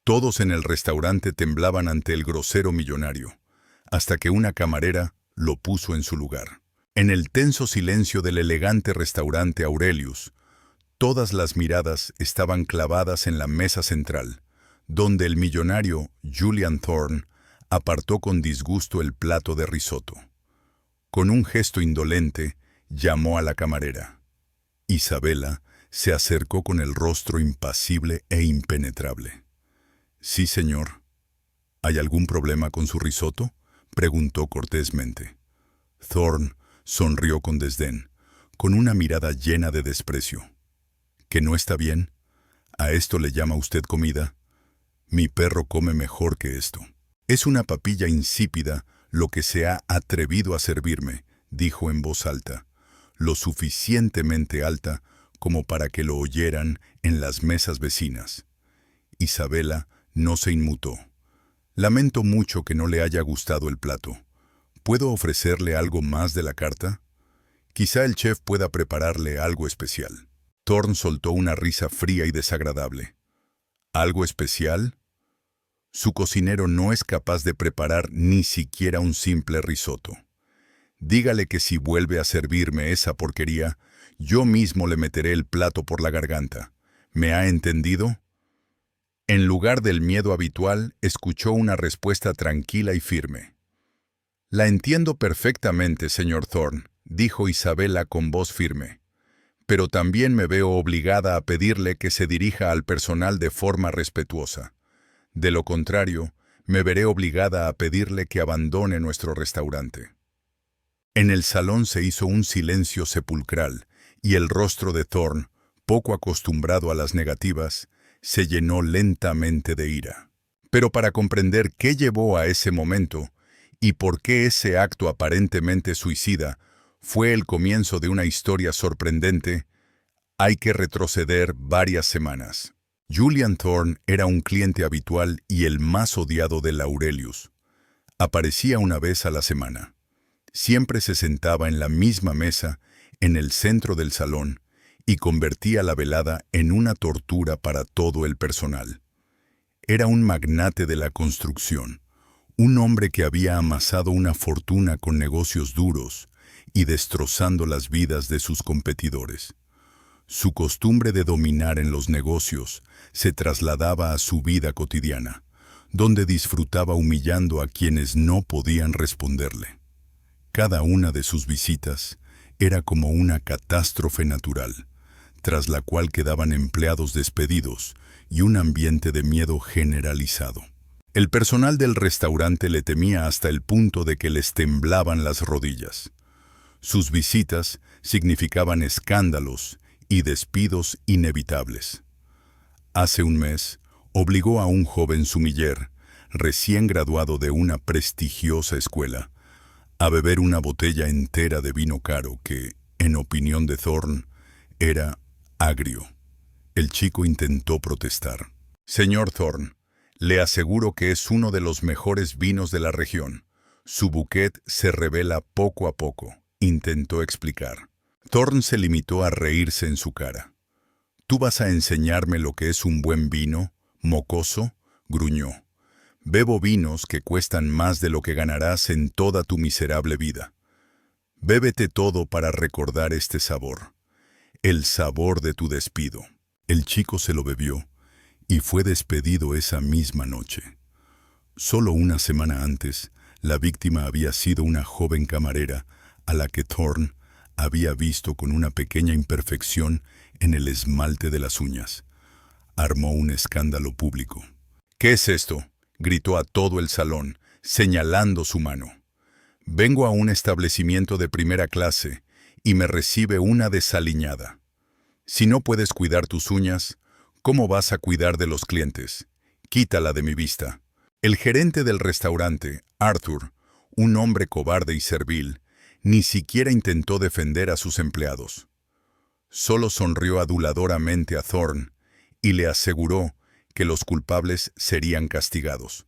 Todos en el restaurante temblaban ante el grosero millonario, hasta que una camarera lo puso en su lugar. En el tenso silencio del elegante restaurante Aurelius, todas las miradas estaban clavadas en la mesa central, donde el millonario Julian Thorne apartó con disgusto el plato de risotto. Con un gesto indolente, llamó a la camarera. Isabela se acercó con el rostro impasible e impenetrable. «Sí, señor». «¿Hay algún problema con su risotto?», preguntó cortésmente. Thorne sonrió con desdén, con una mirada llena de desprecio. «¿Que no está bien? ¿A esto le llama usted comida? Mi perro come mejor que esto. Es una papilla insípida lo que se ha atrevido a servirme», dijo en voz alta, lo suficientemente alta como para que lo oyeran en las mesas vecinas. Isabela no se inmutó. «Lamento mucho que no le haya gustado el plato. ¿Puedo ofrecerle algo más de la carta? Quizá el chef pueda prepararle algo especial». Thorne soltó una risa fría y desagradable. «¿Algo especial? Su cocinero no es capaz de preparar ni siquiera un simple risotto. Dígale que si vuelve a servirme esa porquería, yo mismo le meteré el plato por la garganta. ¿Me ha entendido?». En lugar del miedo habitual, escuchó una respuesta tranquila y firme. «La entiendo perfectamente, señor Thorne», dijo Isabela con voz firme. «Pero también me veo obligada a pedirle que se dirija al personal de forma respetuosa. De lo contrario, me veré obligada a pedirle que abandone nuestro restaurante». En el salón se hizo un silencio sepulcral, y el rostro de Thorne, poco acostumbrado a las negativas, se llenó lentamente de ira. Pero para comprender qué llevó a ese momento, y por qué ese acto aparentemente suicida fue el comienzo de una historia sorprendente, hay que retroceder varias semanas. Julian Thorne era un cliente habitual y el más odiado de Aurelius. Aparecía una vez a la semana. Siempre se sentaba en la misma mesa, en el centro del salón, y convertía la velada en una tortura para todo el personal. Era un magnate de la construcción, un hombre que había amasado una fortuna con negocios duros y destrozando las vidas de sus competidores. Su costumbre de dominar en los negocios se trasladaba a su vida cotidiana, donde disfrutaba humillando a quienes no podían responderle. Cada una de sus visitas era como una catástrofe natural, tras la cual quedaban empleados despedidos y un ambiente de miedo generalizado. El personal del restaurante le temía hasta el punto de que les temblaban las rodillas. Sus visitas significaban escándalos y despidos inevitables. Hace un mes, obligó a un joven sumiller, recién graduado de una prestigiosa escuela, a beber una botella entera de vino caro que, en opinión de Thorne, era agrio. El chico intentó protestar. «Señor Thorne, le aseguro que es uno de los mejores vinos de la región. Su bouquet se revela poco a poco», intentó explicar. Thorne se limitó a reírse en su cara. «¿Tú vas a enseñarme lo que es un buen vino, mocoso?», gruñó. «Bebo vinos que cuestan más de lo que ganarás en toda tu miserable vida. Bébete todo para recordar este sabor. El sabor de tu despido». El chico se lo bebió y fue despedido esa misma noche. Solo una semana antes, la víctima había sido una joven camarera a la que Thorne había visto con una pequeña imperfección en el esmalte de las uñas. Armó un escándalo público. «¿Qué es esto?», gritó a todo el salón, señalando su mano. «Vengo a un establecimiento de primera clase y me recibe una desaliñada. Si no puedes cuidar tus uñas, ¿cómo vas a cuidar de los clientes? Quítala de mi vista». El gerente del restaurante, Arthur, un hombre cobarde y servil, ni siquiera intentó defender a sus empleados. Solo sonrió aduladoramente a Thorne y le aseguró que los culpables serían castigados.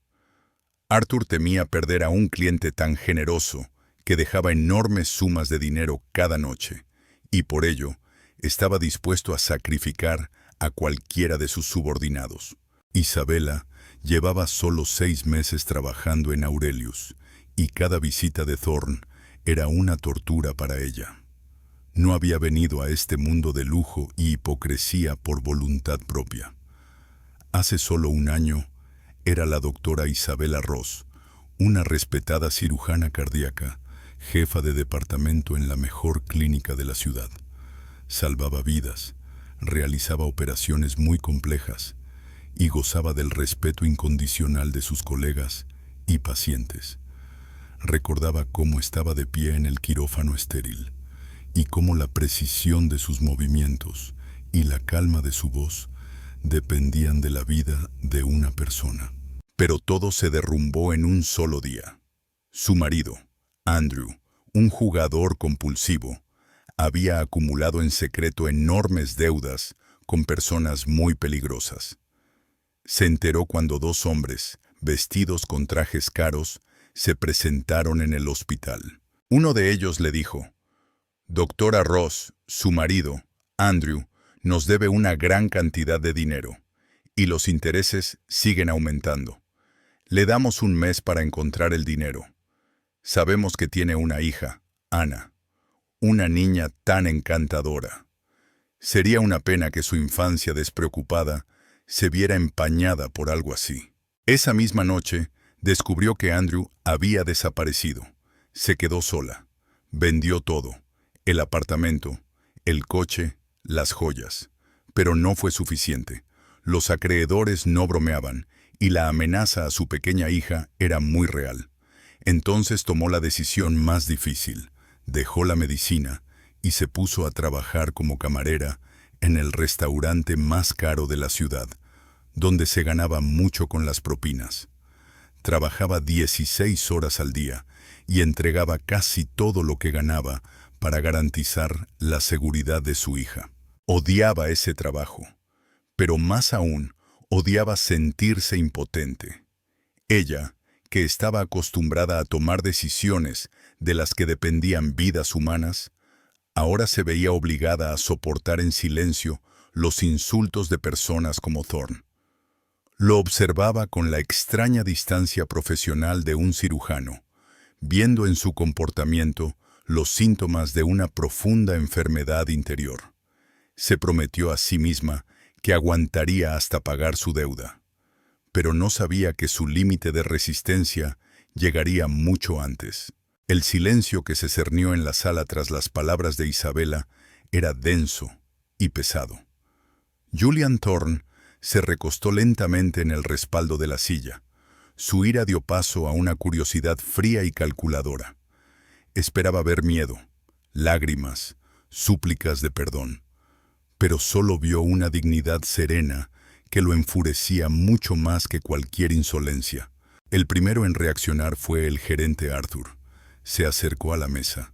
Arthur temía perder a un cliente tan generoso que dejaba enormes sumas de dinero cada noche, y por ello estaba dispuesto a sacrificar a cualquiera de sus subordinados. Isabela llevaba solo 6 meses trabajando en Aurelius, y cada visita de Thorne era una tortura para ella. No había venido a este mundo de lujo y hipocresía por voluntad propia. Hace solo un año era la doctora Isabela Ross, una respetada cirujana cardíaca, jefa de departamento en la mejor clínica de la ciudad. Salvaba vidas, realizaba operaciones muy complejas y gozaba del respeto incondicional de sus colegas y pacientes. Recordaba cómo estaba de pie en el quirófano estéril y cómo la precisión de sus movimientos y la calma de su voz dependían de la vida de una persona. Pero todo se derrumbó en un solo día. Su marido, Andrew, un jugador compulsivo, había acumulado en secreto enormes deudas con personas muy peligrosas. Se enteró cuando 2 hombres, vestidos con trajes caros, se presentaron en el hospital. Uno de ellos le dijo: «Doctora Ross, su marido, Andrew, nos debe una gran cantidad de dinero, y los intereses siguen aumentando. Le damos un mes para encontrar el dinero. Sabemos que tiene una hija, Ana, una niña tan encantadora. Sería una pena que su infancia despreocupada se viera empañada por algo así». Esa misma noche, descubrió que Andrew había desaparecido. Se quedó sola. Vendió todo: el apartamento, el coche, las joyas. Pero no fue suficiente. Los acreedores no bromeaban, y la amenaza a su pequeña hija era muy real. Entonces tomó la decisión más difícil. Dejó la medicina y se puso a trabajar como camarera en el restaurante más caro de la ciudad, donde se ganaba mucho con las propinas. Trabajaba 16 horas al día y entregaba casi todo lo que ganaba para garantizar la seguridad de su hija. Odiaba ese trabajo, pero más aún odiaba sentirse impotente. Ella, que estaba acostumbrada a tomar decisiones de las que dependían vidas humanas, ahora se veía obligada a soportar en silencio los insultos de personas como Thorne. Lo observaba con la extraña distancia profesional de un cirujano, viendo en su comportamiento los síntomas de una profunda enfermedad interior. Se prometió a sí misma que aguantaría hasta pagar su deuda, pero no sabía que su límite de resistencia llegaría mucho antes. El silencio que se cernió en la sala tras las palabras de Isabela era denso y pesado. Julian Thorne se recostó lentamente en el respaldo de la silla. Su ira dio paso a una curiosidad fría y calculadora. Esperaba ver miedo, lágrimas, súplicas de perdón, pero solo vio una dignidad serena que lo enfurecía mucho más que cualquier insolencia. El primero en reaccionar fue el gerente Arthur. Se acercó a la mesa,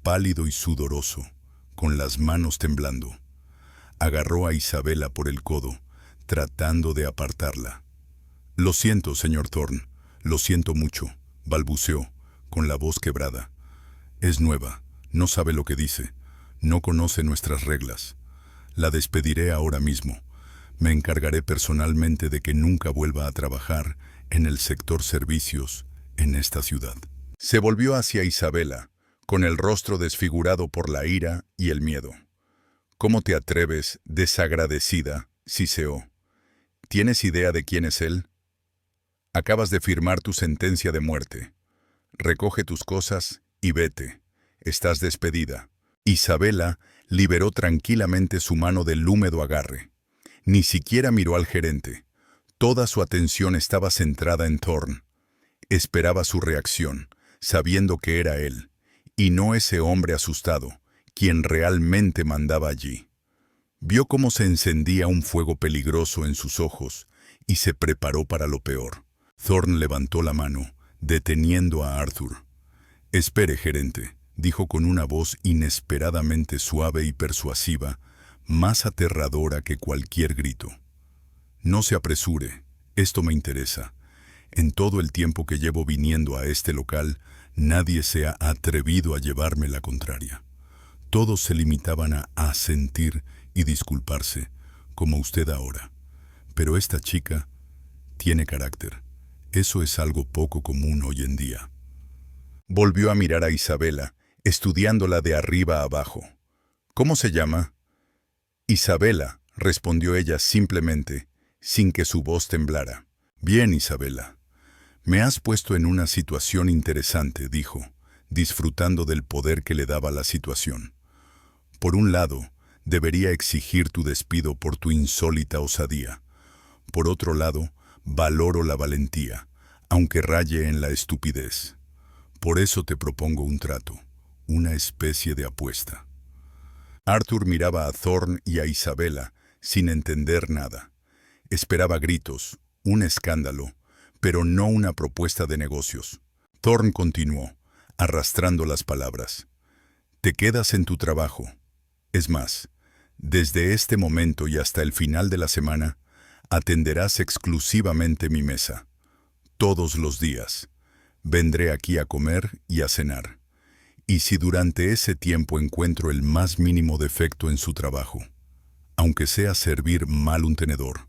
pálido y sudoroso, con las manos temblando. Agarró a Isabela por el codo, tratando de apartarla. «Lo siento, señor Thorne, lo siento mucho», balbuceó, con la voz quebrada. «Es nueva, no sabe lo que dice, no conoce nuestras reglas. La despediré ahora mismo. Me encargaré personalmente de que nunca vuelva a trabajar en el sector servicios en esta ciudad». Se volvió hacia Isabela, con el rostro desfigurado por la ira y el miedo. «¿Cómo te atreves, desagradecida?», siseó. «¿Tienes idea de quién es él? Acabas de firmar tu sentencia de muerte. Recoge tus cosas y vete. Estás despedida». Isabela liberó tranquilamente su mano del húmedo agarre. Ni siquiera miró al gerente. Toda su atención estaba centrada en Thorne. Esperaba su reacción, sabiendo que era él, y no ese hombre asustado, quien realmente mandaba allí. Vio cómo se encendía un fuego peligroso en sus ojos y se preparó para lo peor. Thorne levantó la mano, deteniendo a Arthur. «Espere, gerente», dijo con una voz inesperadamente suave y persuasiva, más aterradora que cualquier grito. «No se apresure, esto me interesa. En todo el tiempo que llevo viniendo a este local, nadie se ha atrevido a llevarme la contraria. Todos se limitaban a asentir y disculparse, como usted ahora. Pero esta chica tiene carácter. Eso es algo poco común hoy en día. Volvió a mirar a Isabela, estudiándola de arriba a abajo. ¿Cómo se llama? Isabela, respondió ella simplemente, sin que su voz temblara. Bien, Isabela. Me has puesto en una situación interesante, dijo, disfrutando del poder que le daba la situación. Por un lado, debería exigir tu despido por tu insólita osadía. Por otro lado, valoro la valentía, aunque raye en la estupidez. Por eso te propongo un trato, una especie de apuesta. Arthur miraba a Thorne y a Isabela sin entender nada. Esperaba gritos, un escándalo, pero no una propuesta de negocios. Thorne continuó, arrastrando las palabras. Te quedas en tu trabajo. Es más, desde este momento y hasta el final de la semana, atenderás exclusivamente mi mesa. Todos los días. Vendré aquí a comer y a cenar. Y si durante ese tiempo encuentro el más mínimo defecto en su trabajo, aunque sea servir mal un tenedor,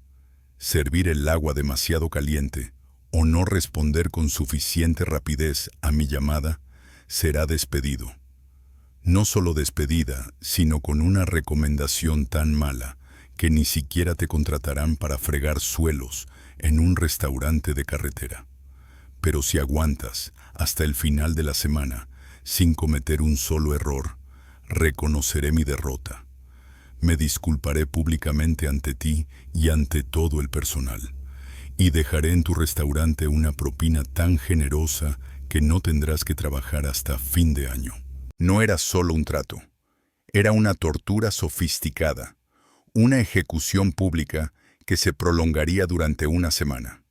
servir el agua demasiado caliente o no responder con suficiente rapidez a mi llamada, será despedido. No solo despedida, sino con una recomendación tan mala que ni siquiera te contratarán para fregar suelos en un restaurante de carretera. Pero si aguantas hasta el final de la semana, sin cometer un solo error, reconoceré mi derrota. Me disculparé públicamente ante ti y ante todo el personal, y dejaré en tu restaurante una propina tan generosa que no tendrás que trabajar hasta fin de año. No era solo un trato, era una tortura sofisticada, una ejecución pública que se prolongaría durante una semana.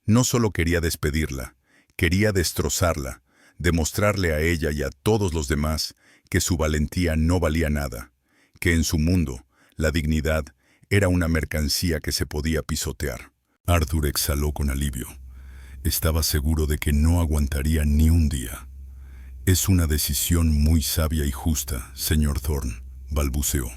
No solo quería despedirla, quería destrozarla, demostrarle a ella y a todos los demás que su valentía no valía nada, que en su mundo la dignidad era una mercancía que se podía pisotear. Arthur exhaló con alivio. Estaba seguro de que no aguantaría ni un día. Es una decisión muy sabia y justa, señor Thorne, balbuceó.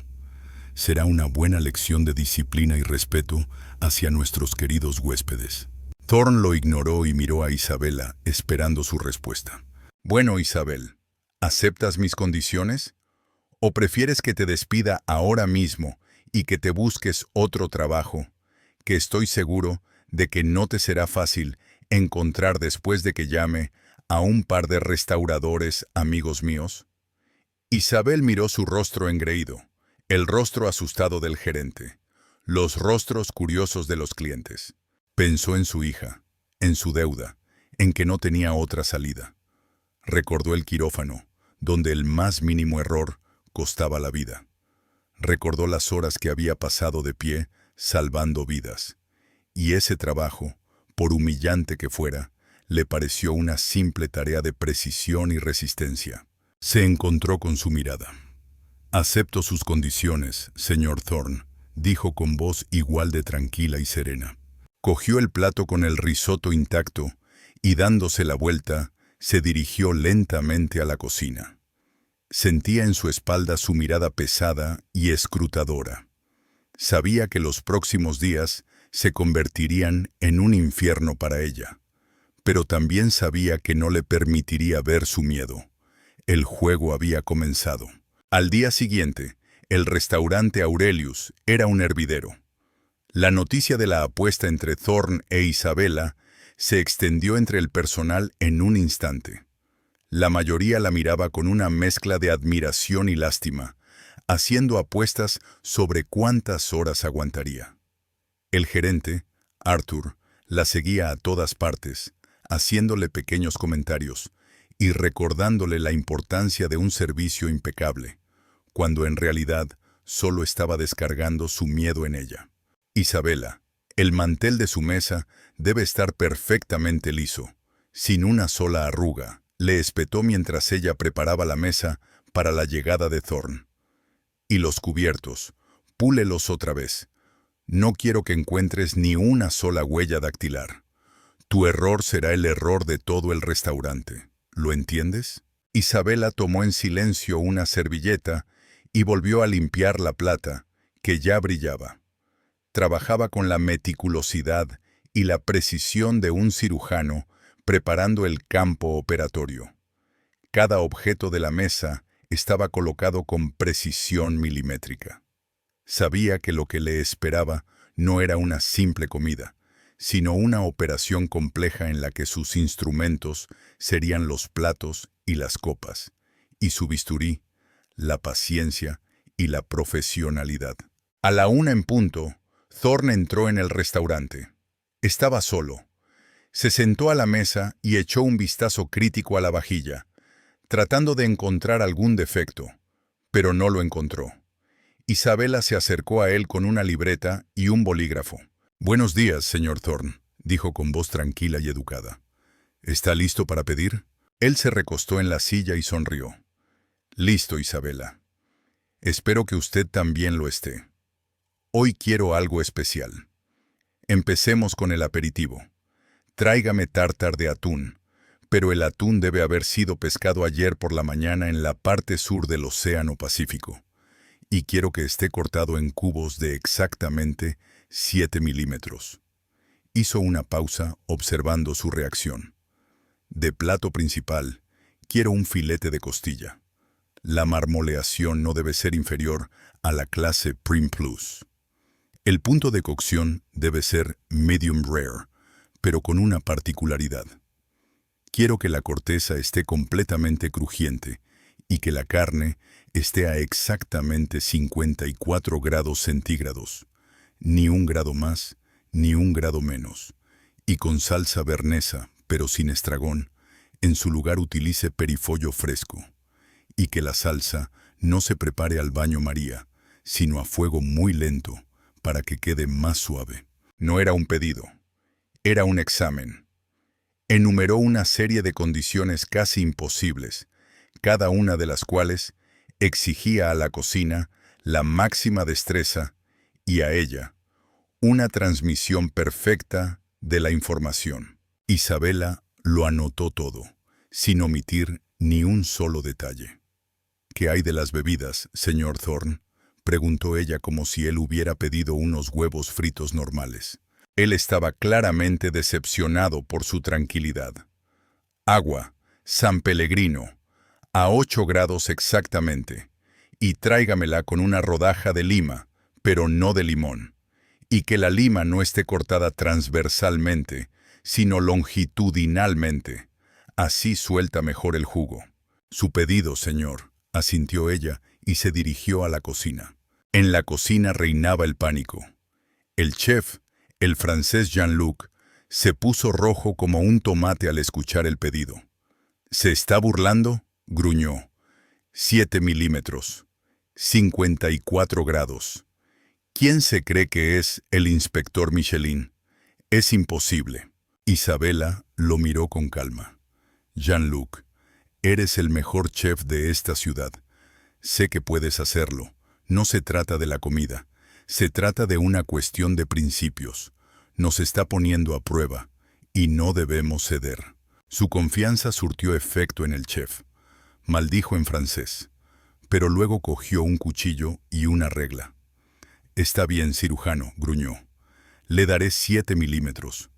Será una buena lección de disciplina y respeto hacia nuestros queridos huéspedes. Thorne lo ignoró y miró a Isabela, esperando su respuesta. Bueno, Isabel, ¿aceptas mis condiciones? ¿O prefieres que te despida ahora mismo y que te busques otro trabajo, que estoy seguro de que no te será fácil encontrar después de que llame a un par de restauradores amigos míos? Isabel miró su rostro engreído, el rostro asustado del gerente, los rostros curiosos de los clientes. Pensó en su hija, en su deuda, en que no tenía otra salida. Recordó el quirófano, donde el más mínimo error costaba la vida. Recordó las horas que había pasado de pie, salvando vidas. Y ese trabajo, por humillante que fuera, le pareció una simple tarea de precisión y resistencia. Se encontró con su mirada. «Acepto sus condiciones, señor Thorne», dijo con voz igual de tranquila y serena. Cogió el plato con el risotto intacto y, dándose la vuelta, se dirigió lentamente a la cocina. Sentía en su espalda su mirada pesada y escrutadora. Sabía que los próximos días se convertirían en un infierno para ella, pero también sabía que no le permitiría ver su miedo. El juego había comenzado. Al día siguiente, el restaurante Aurelius era un hervidero. La noticia de la apuesta entre Thorne e Isabela se extendió entre el personal en un instante. La mayoría la miraba con una mezcla de admiración y lástima, haciendo apuestas sobre cuántas horas aguantaría. El gerente, Arthur, la seguía a todas partes, haciéndole pequeños comentarios y recordándole la importancia de un servicio impecable, cuando en realidad solo estaba descargando su miedo en ella. Isabela, el mantel de su mesa debe estar perfectamente liso, sin una sola arruga, le espetó mientras ella preparaba la mesa para la llegada de Thorne. Y los cubiertos, púlelos otra vez. No quiero que encuentres ni una sola huella dactilar. Tu error será el error de todo el restaurante. ¿Lo entiendes? Isabela tomó en silencio una servilleta y volvió a limpiar la plata, que ya brillaba. trabajaba con la meticulosidad y la precisión de un cirujano preparando el campo operatorio. Cada objeto de la mesa estaba colocado con precisión milimétrica. Sabía que lo que le esperaba no era una simple comida, sino una operación compleja en la que sus instrumentos serían los platos y las copas, y su bisturí, la paciencia y la profesionalidad. A la 1 en punto, Thorne entró en el restaurante. Estaba solo. Se sentó a la mesa y echó un vistazo crítico a la vajilla, tratando de encontrar algún defecto, pero no lo encontró. Isabela se acercó a él con una libreta y un bolígrafo. «Buenos días, señor Thorne», dijo con voz tranquila y educada. «¿Está listo para pedir?» Él se recostó en la silla y sonrió. «Listo, Isabela. Espero que usted también lo esté. Hoy quiero algo especial. Empecemos con el aperitivo. Tráigame tártar de atún, pero el atún debe haber sido pescado ayer por la mañana en la parte sur del Océano Pacífico. Y quiero que esté cortado en cubos de exactamente 7 milímetros». Hizo una pausa observando su reacción. «De plato principal, quiero un filete de costilla. La marmoleación no debe ser inferior a la clase Prim Plus. El punto de cocción debe ser medium rare, pero con una particularidad. Quiero que la corteza esté completamente crujiente y que la carne esté a exactamente 54 grados centígrados, ni un grado más, ni un grado menos, y con salsa bernesa, pero sin estragón. En su lugar utilice perifollo fresco, y que la salsa no se prepare al baño María, sino a fuego muy lento, para que quede más suave». No era un pedido, era un examen. Enumeró una serie de condiciones casi imposibles, cada una de las cuales exigía a la cocina la máxima destreza y a ella una transmisión perfecta de la información. Isabela lo anotó todo, sin omitir ni un solo detalle. «¿Qué hay de las bebidas, señor Thorne?», preguntó ella como si él hubiera pedido unos huevos fritos normales. Él estaba claramente decepcionado por su tranquilidad. «Agua, San Pellegrino, a 8 grados exactamente, y tráigamela con una rodaja de lima, pero no de limón, y que la lima no esté cortada transversalmente, sino longitudinalmente. Así suelta mejor el jugo». «Su pedido, señor», asintió ella y se dirigió a la cocina. En la cocina reinaba el pánico. El chef, el francés Jean-Luc, se puso rojo como un tomate al escuchar el pedido. «¿Se está burlando?», gruñó. 7 milímetros. 54 grados. ¿Quién se cree que es el inspector Michelin? Es imposible». Isabela lo miró con calma. «Jean-Luc, eres el mejor chef de esta ciudad. Sé que puedes hacerlo. No se trata de la comida. Se trata de una cuestión de principios. Nos está poniendo a prueba, y no debemos ceder». Su confianza surtió efecto en el chef. Maldijo en francés, pero luego cogió un cuchillo y una regla. «Está bien, cirujano», gruñó. «Le daré 7 milímetros.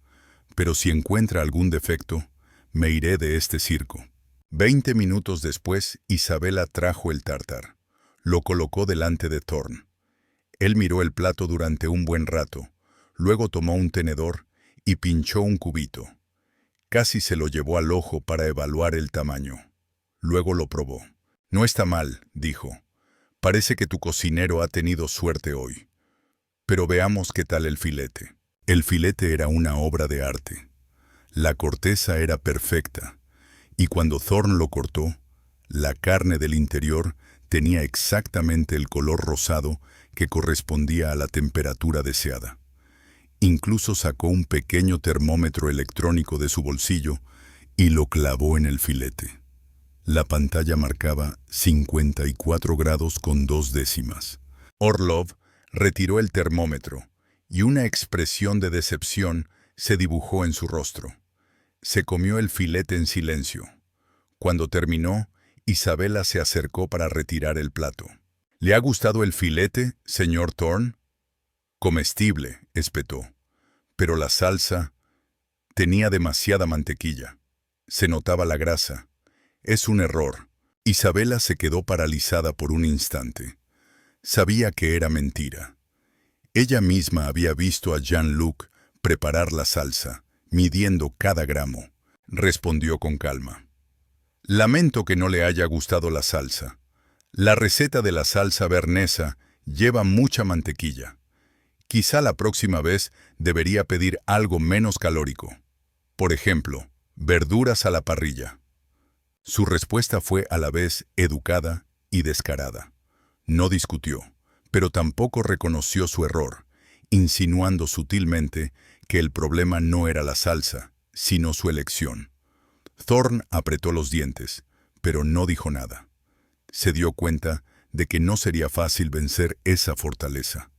Pero si encuentra algún defecto, me iré de este circo». 20 minutos después, Isabela trajo el tártar. Lo colocó delante de Thorne. Él miró el plato durante un buen rato, luego tomó un tenedor y pinchó un cubito. Casi se lo llevó al ojo para evaluar el tamaño. Luego lo probó. «No está mal», dijo. «Parece que tu cocinero ha tenido suerte hoy. Pero veamos qué tal el filete». El filete era una obra de arte. La corteza era perfecta, y cuando Thorne lo cortó, la carne del interior tenía exactamente el color rosado que correspondía a la temperatura deseada. Incluso sacó un pequeño termómetro electrónico de su bolsillo y lo clavó en el filete. La pantalla marcaba 54 grados con 2 décimas. Orlov retiró el termómetro y una expresión de decepción se dibujó en su rostro. Se comió el filete en silencio. Cuando terminó, Isabela se acercó para retirar el plato. «¿Le ha gustado el filete, señor Thorne?». Comestible, espetó. Pero la salsa tenía demasiada mantequilla. Se notaba la grasa. Es un error. Isabela se quedó paralizada por un instante. Sabía que era mentira. Ella misma había visto a Jean-Luc preparar la salsa, midiendo cada gramo. Respondió con calma. Lamento que no le haya gustado la salsa. La receta de la salsa bearnesa lleva mucha mantequilla. Quizá la próxima vez debería pedir algo menos calórico. Por ejemplo, verduras a la parrilla. Su respuesta fue a la vez educada y descarada. No discutió, pero tampoco reconoció su error, insinuando sutilmente que el problema no era la salsa, sino su elección. Thorne apretó los dientes, pero no dijo nada. Se dio cuenta de que no sería fácil vencer esa fortaleza.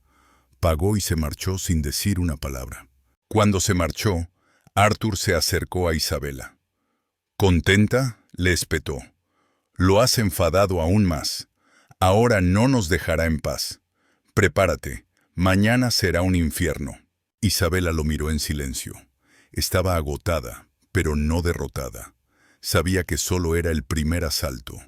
Pagó y se marchó sin decir una palabra. Cuando se marchó, Arthur se acercó a Isabela. ¿Contenta?, le espetó. Lo has enfadado aún más. Ahora no nos dejará en paz. Prepárate, mañana será un infierno. Isabela lo miró en silencio. Estaba agotada, pero no derrotada. Sabía que solo era el primer asalto,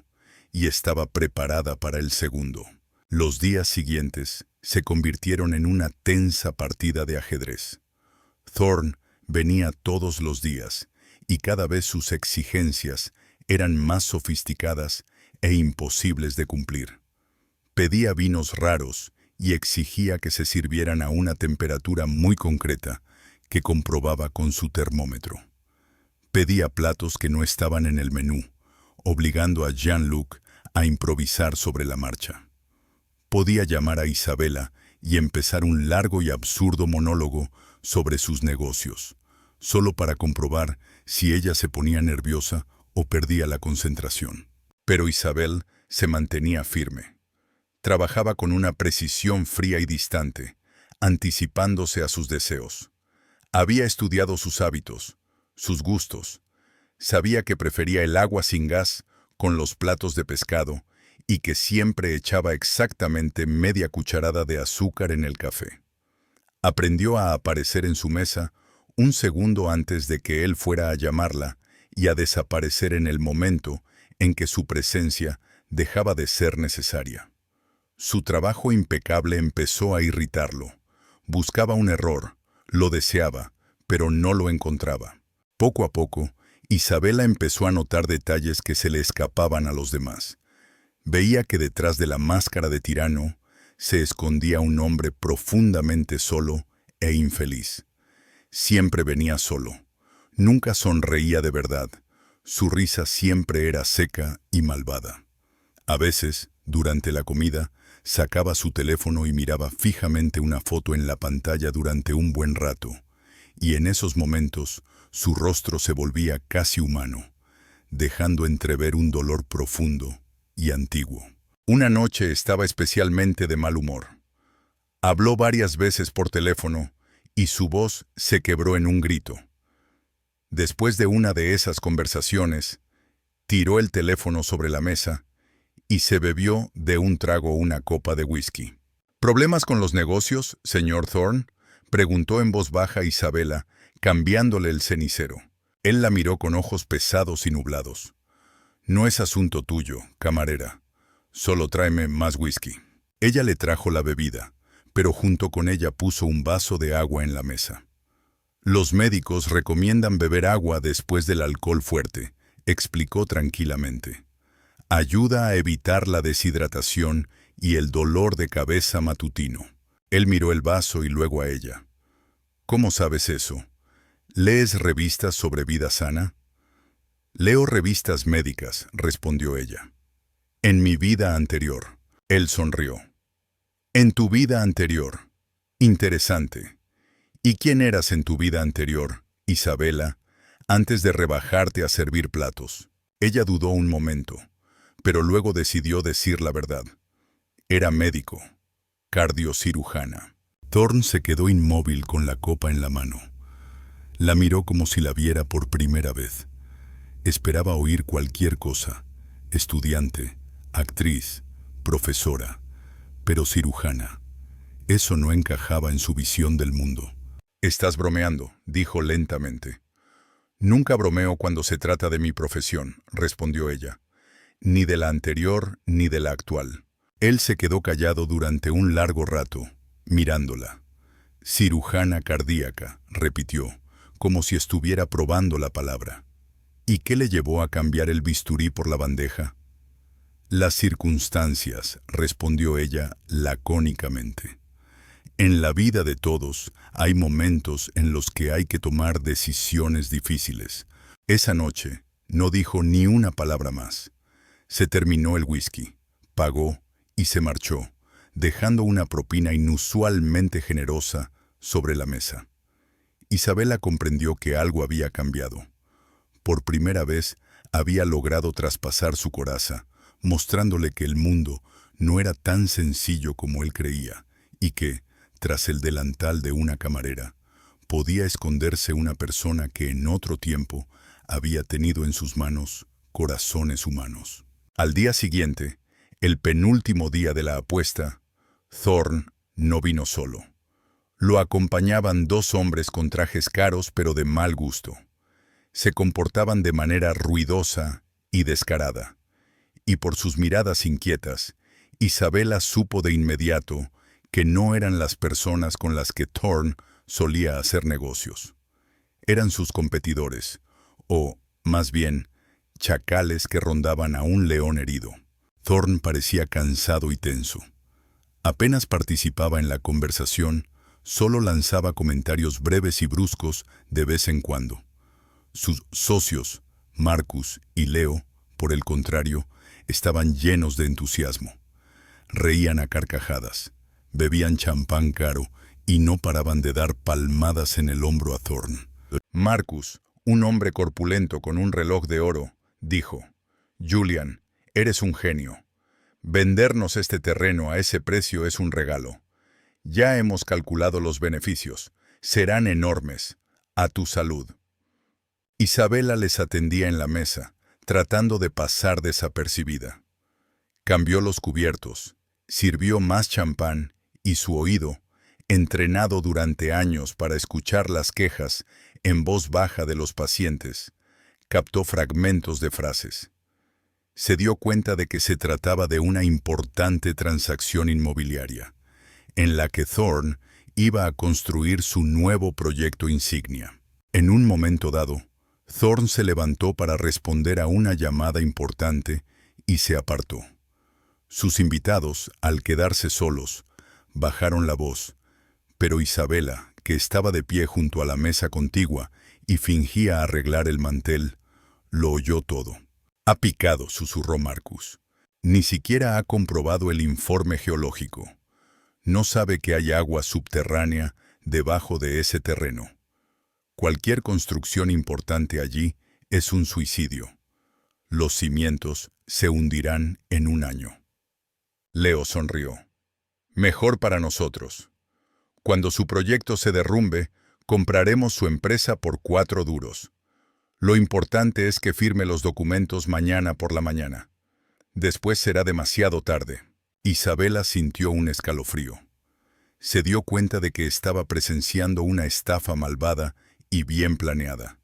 y estaba preparada para el segundo. Los días siguientes se convirtieron en una tensa partida de ajedrez. Thorne venía todos los días, y cada vez sus exigencias eran más sofisticadas e imposibles de cumplir. Pedía vinos raros y exigía que se sirvieran a una temperatura muy concreta que comprobaba con su termómetro. Pedía platos que no estaban en el menú, obligando a Jean-Luc a improvisar sobre la marcha. Podía llamar a Isabela y empezar un largo y absurdo monólogo sobre sus negocios, solo para comprobar si ella se ponía nerviosa o perdía la concentración. Pero Isabel se mantenía firme. Trabajaba con una precisión fría y distante, anticipándose a sus deseos. Había estudiado sus hábitos, sus gustos. Sabía que prefería el agua sin gas con los platos de pescado y que siempre echaba exactamente media cucharada de azúcar en el café. Aprendió a aparecer en su mesa un segundo antes de que él fuera a llamarla y a desaparecer en el momento en que su presencia dejaba de ser necesaria. Su trabajo impecable empezó a irritarlo. Buscaba un error, lo deseaba, pero no lo encontraba. Poco a poco, Isabela empezó a notar detalles que se le escapaban a los demás. Veía que detrás de la máscara de tirano se escondía un hombre profundamente solo e infeliz. Siempre venía solo. Nunca sonreía de verdad. Su risa siempre era seca y malvada. A veces, durante la comida, sacaba su teléfono y miraba fijamente una foto en la pantalla durante un buen rato. Y en esos momentos, su rostro se volvía casi humano, dejando entrever un dolor profundo y antiguo. Una noche estaba especialmente de mal humor. Habló varias veces por teléfono y su voz se quebró en un grito. Después de una de esas conversaciones, tiró el teléfono sobre la mesa y se bebió de un trago una copa de whisky. ¿Problemas con los negocios, señor Thorne?, preguntó en voz baja Isabela, cambiándole el cenicero. Él la miró con ojos pesados y nublados. No es asunto tuyo, camarera. Solo tráeme más whisky. Ella le trajo la bebida, pero junto con ella puso un vaso de agua en la mesa. Los médicos recomiendan beber agua después del alcohol fuerte, explicó tranquilamente. Ayuda a evitar la deshidratación y el dolor de cabeza matutino. Él miró el vaso y luego a ella. ¿Cómo sabes eso? ¿Lees revistas sobre vida sana? Leo revistas médicas, respondió ella. En mi vida anterior. Él sonrió. En tu vida anterior. Interesante. ¿Y quién eras en tu vida anterior, Isabela, antes de rebajarte a servir platos? Ella dudó un momento, pero luego decidió decir la verdad. Era médico, cardiocirujana. Thorne se quedó inmóvil con la copa en la mano. La miró como si la viera por primera vez. Esperaba oír cualquier cosa, estudiante, actriz, profesora, pero cirujana. Eso no encajaba en su visión del mundo. «Estás bromeando», dijo lentamente. «Nunca bromeo cuando se trata de mi profesión», respondió ella. «Ni de la anterior ni de la actual». Él se quedó callado durante un largo rato, mirándola. «Cirujana cardíaca», repitió, como si estuviera probando la palabra. «¿Y qué le llevó a cambiar el bisturí por la bandeja?» «Las circunstancias», respondió ella lacónicamente. En la vida de todos hay momentos en los que hay que tomar decisiones difíciles. Esa noche no dijo ni una palabra más. Se terminó el whisky, pagó y se marchó, dejando una propina inusualmente generosa sobre la mesa. Isabela comprendió que algo había cambiado. Por primera vez había logrado traspasar su coraza, mostrándole que el mundo no era tan sencillo como él creía, y que, tras el delantal de una camarera, podía esconderse una persona que en otro tiempo había tenido en sus manos corazones humanos. Al día siguiente, el penúltimo día de la apuesta, Thorne no vino solo. Lo acompañaban dos hombres con trajes caros pero de mal gusto. Se comportaban de manera ruidosa y descarada, y por sus miradas inquietas, Isabela supo de inmediato que no eran las personas con las que Thorne solía hacer negocios. Eran sus competidores, o, más bien, chacales que rondaban a un león herido. Thorne parecía cansado y tenso. Apenas participaba en la conversación, solo lanzaba comentarios breves y bruscos de vez en cuando. Sus socios, Marcus y Leo, por el contrario, estaban llenos de entusiasmo. Reían a carcajadas, bebían champán caro y no paraban de dar palmadas en el hombro a Thorne. Marcus, un hombre corpulento con un reloj de oro, dijo: «Julian, eres un genio. Vendernos este terreno a ese precio es un regalo. Ya hemos calculado los beneficios. Serán enormes. A tu salud». Isabela les atendía en la mesa, tratando de pasar desapercibida. Cambió los cubiertos, sirvió más champán y su oído, entrenado durante años para escuchar las quejas en voz baja de los pacientes, captó fragmentos de frases. Se dio cuenta de que se trataba de una importante transacción inmobiliaria, en la que Thorne iba a construir su nuevo proyecto insignia. En un momento dado, Thorne se levantó para responder a una llamada importante y se apartó. Sus invitados, al quedarse solos, bajaron la voz, pero Isabela, que estaba de pie junto a la mesa contigua y fingía arreglar el mantel, lo oyó todo. «Ha picado», susurró Marcus. «Ni siquiera ha comprobado el informe geológico. No sabe que hay agua subterránea debajo de ese terreno. Cualquier construcción importante allí es un suicidio. Los cimientos se hundirán en un año». Leo sonrió. «Mejor para nosotros. Cuando su proyecto se derrumbe, compraremos su empresa por 4 duros. Lo importante es que firme los documentos mañana por la mañana. Después será demasiado tarde». Isabela sintió un escalofrío. Se dio cuenta de que estaba presenciando una estafa malvada y bien planeada.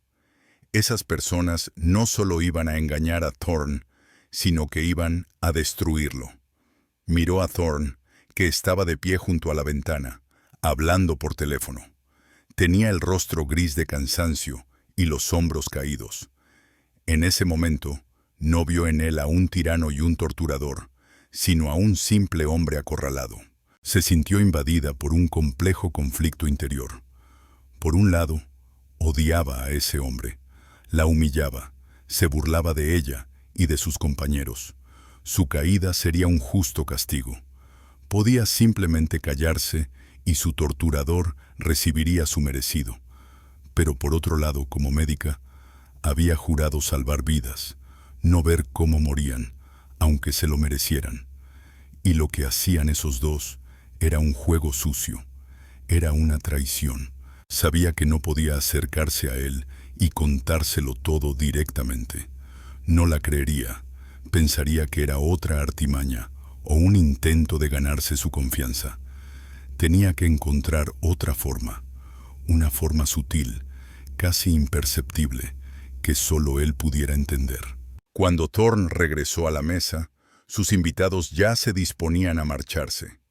Esas personas no solo iban a engañar a Thorne, sino que iban a destruirlo. Miró a Thorne, que estaba de pie junto a la ventana, hablando por teléfono. Tenía el rostro gris de cansancio y los hombros caídos. En ese momento, no vio en él a un tirano y un torturador, sino a un simple hombre acorralado. Se sintió invadida por un complejo conflicto interior. Por un lado, odiaba a ese hombre, la humillaba, se burlaba de ella y de sus compañeros. Su caída sería un justo castigo. Podía simplemente callarse y su torturador recibiría su merecido. Pero por otro lado, como médica, había jurado salvar vidas, no ver cómo morían, aunque se lo merecieran. Y lo que hacían esos dos era un juego sucio, era una traición. Sabía que no podía acercarse a él y contárselo todo directamente. No la creería, pensaría que era otra artimaña o un intento de ganarse su confianza. Tenía que encontrar otra forma, una forma sutil, casi imperceptible, que solo él pudiera entender. Cuando Thorne regresó a la mesa, sus invitados ya se disponían a marcharse.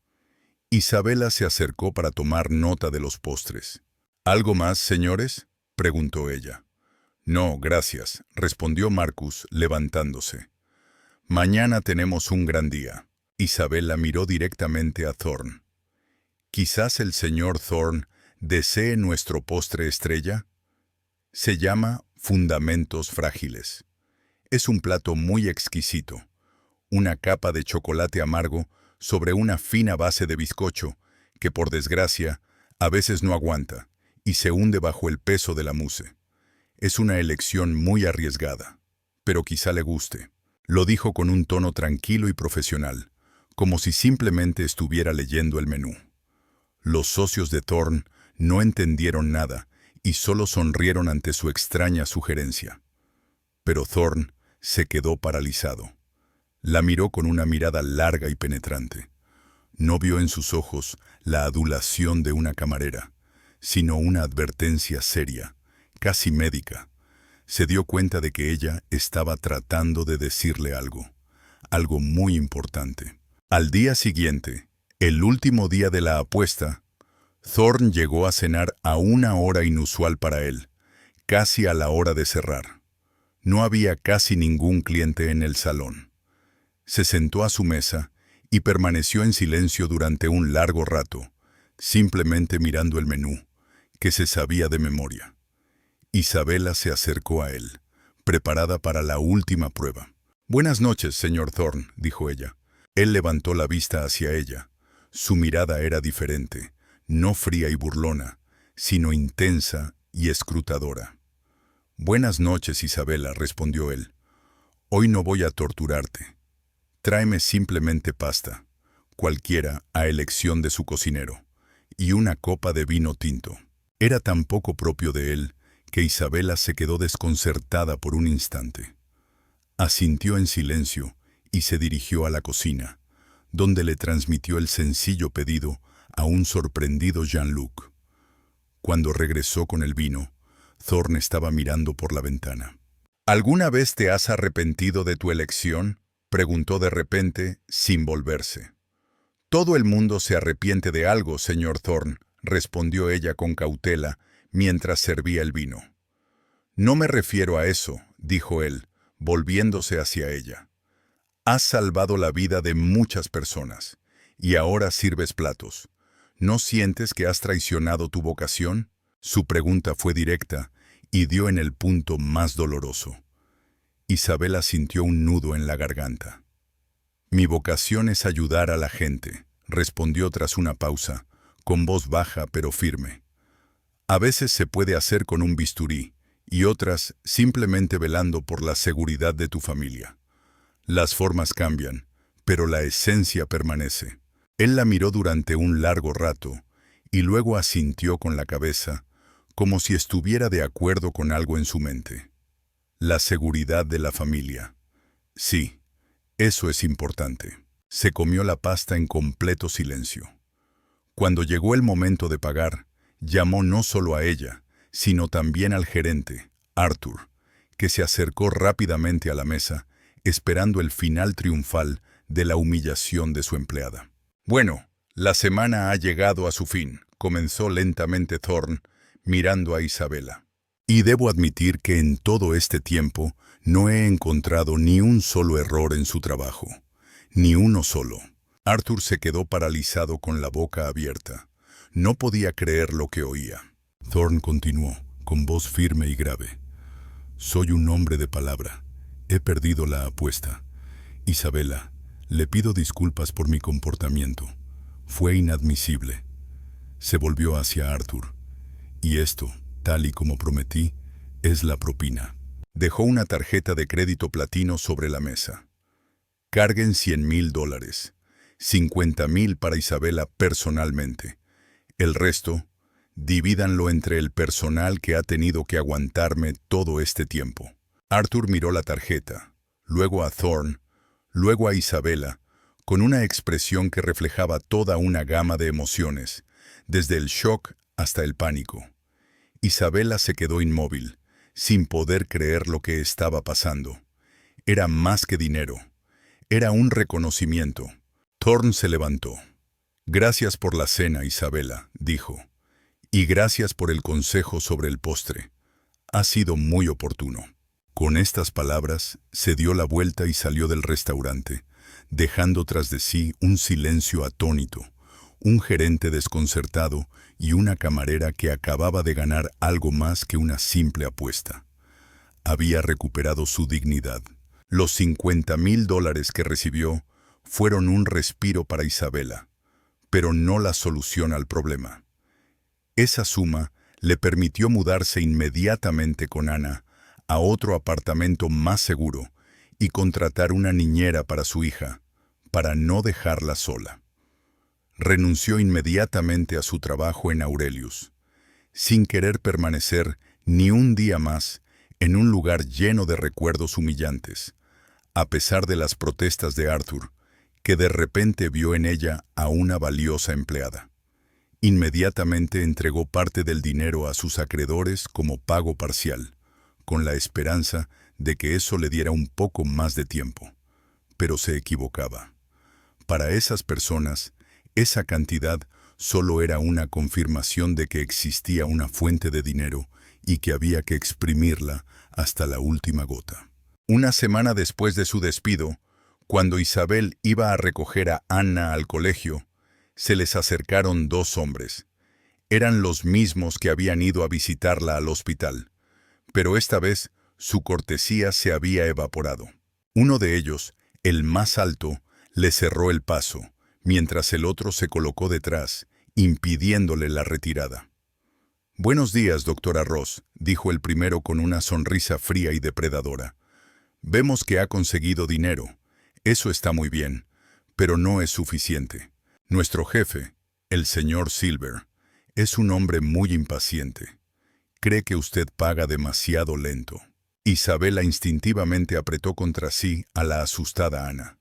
Isabela se acercó para tomar nota de los postres. ¿Algo más, señores?, preguntó ella. No, gracias, respondió Marcus, levantándose. Mañana tenemos un gran día. Isabela miró directamente a Thorne. ¿Quizás el señor Thorne desee nuestro postre estrella? Se llama Fundamentos Frágiles. Es un plato muy exquisito. Una capa de chocolate amargo sobre una fina base de bizcocho que, por desgracia, a veces no aguanta y se hunde bajo el peso de la mousse. Es una elección muy arriesgada, pero quizá le guste. Lo dijo con un tono tranquilo y profesional, como si simplemente estuviera leyendo el menú. Los socios de Thorne no entendieron nada y solo sonrieron ante su extraña sugerencia. Pero Thorne se quedó paralizado. La miró con una mirada larga y penetrante. No vio en sus ojos la adulación de una camarera, sino una advertencia seria, casi médica. Se dio cuenta de que ella estaba tratando de decirle algo muy importante. Al día siguiente, el último día de la apuesta, Thorne llegó a cenar a una hora inusual para él, casi a la hora de cerrar. No había casi ningún cliente en el salón. Se sentó a su mesa y permaneció en silencio durante un largo rato, simplemente mirando el menú, que se sabía de memoria. Isabela se acercó a él, preparada para la última prueba. «Buenas noches, señor Thorne», dijo ella. Él levantó la vista hacia ella. Su mirada era diferente, no fría y burlona, sino intensa y escrutadora. «Buenas noches, Isabela», respondió él. «Hoy no voy a torturarte. Tráeme simplemente pasta, cualquiera a elección de su cocinero, y una copa de vino tinto». Era tan poco propio de él que Isabela se quedó desconcertada por un instante. Asintió en silencio y se dirigió a la cocina, donde le transmitió el sencillo pedido a un sorprendido Jean-Luc. Cuando regresó con el vino, Thorne estaba mirando por la ventana. «¿Alguna vez te has arrepentido de tu elección?», preguntó de repente, sin volverse. «Todo el mundo se arrepiente de algo, señor Thorne», respondió ella con cautela mientras servía el vino. «No me refiero a eso», dijo él, volviéndose hacia ella. «Has salvado la vida de muchas personas, y ahora sirves platos. ¿No sientes que has traicionado tu vocación?». Su pregunta fue directa y dio en el punto más doloroso. Isabela sintió un nudo en la garganta. «Mi vocación es ayudar a la gente», respondió tras una pausa, con voz baja pero firme. «A veces se puede hacer con un bisturí, y otras simplemente velando por la seguridad de tu familia. Las formas cambian, pero la esencia permanece». Él la miró durante un largo rato, y luego asintió con la cabeza, como si estuviera de acuerdo con algo en su mente. La seguridad de la familia. Sí, eso es importante. Se comió la pasta en completo silencio. Cuando llegó el momento de pagar, llamó no solo a ella, sino también al gerente, Arthur, que se acercó rápidamente a la mesa, esperando el final triunfal de la humillación de su empleada. «Bueno, la semana ha llegado a su fin», comenzó lentamente Thorne, mirando a Isabela. «Y debo admitir que en todo este tiempo no he encontrado ni un solo error en su trabajo. Ni uno solo». Arthur se quedó paralizado con la boca abierta. No podía creer lo que oía. Thorne continuó, con voz firme y grave. «Soy un hombre de palabra. He perdido la apuesta. Isabela, le pido disculpas por mi comportamiento. Fue inadmisible». Se volvió hacia Arthur. «Y esto, tal y como prometí, es la propina». Dejó una tarjeta de crédito platino sobre la mesa. «Carguen $100,000. 50,000 para Isabela personalmente. El resto, divídanlo entre el personal que ha tenido que aguantarme todo este tiempo». Arthur miró la tarjeta, luego a Thorne, luego a Isabela, con una expresión que reflejaba toda una gama de emociones, desde el shock hasta el pánico. Isabela se quedó inmóvil, sin poder creer lo que estaba pasando. Era más que dinero. Era un reconocimiento. Thorne se levantó. «Gracias por la cena, Isabela», dijo. «Y gracias por el consejo sobre el postre. Ha sido muy oportuno». Con estas palabras, se dio la vuelta y salió del restaurante, dejando tras de sí un silencio atónito, un gerente desconcertado y una camarera que acababa de ganar algo más que una simple apuesta. Había recuperado su dignidad. Los $50,000 que recibió fueron un respiro para Isabela, pero no la solución al problema. Esa suma le permitió mudarse inmediatamente con Ana a otro apartamento más seguro y contratar una niñera para su hija, para no dejarla sola. Renunció inmediatamente a su trabajo en Aurelius, sin querer permanecer ni un día más en un lugar lleno de recuerdos humillantes, a pesar de las protestas de Arthur, que de repente vio en ella a una valiosa empleada. Inmediatamente entregó parte del dinero a sus acreedores como pago parcial, con la esperanza de que eso le diera un poco más de tiempo. Pero se equivocaba. Para esas personas, esa cantidad solo era una confirmación de que existía una fuente de dinero y que había que exprimirla hasta la última gota. Una semana después de su despido, cuando Isabel iba a recoger a Anna al colegio, se les acercaron dos hombres. Eran los mismos que habían ido a visitarla al hospital, pero esta vez su cortesía se había evaporado. Uno de ellos, el más alto, le cerró el paso, mientras el otro se colocó detrás, impidiéndole la retirada. «Buenos días, doctora Ross», dijo el primero con una sonrisa fría y depredadora. «Vemos que ha conseguido dinero. Eso está muy bien, pero no es suficiente. Nuestro jefe, el señor Silver, es un hombre muy impaciente. Cree que usted paga demasiado lento». Isabela instintivamente apretó contra sí a la asustada Ana.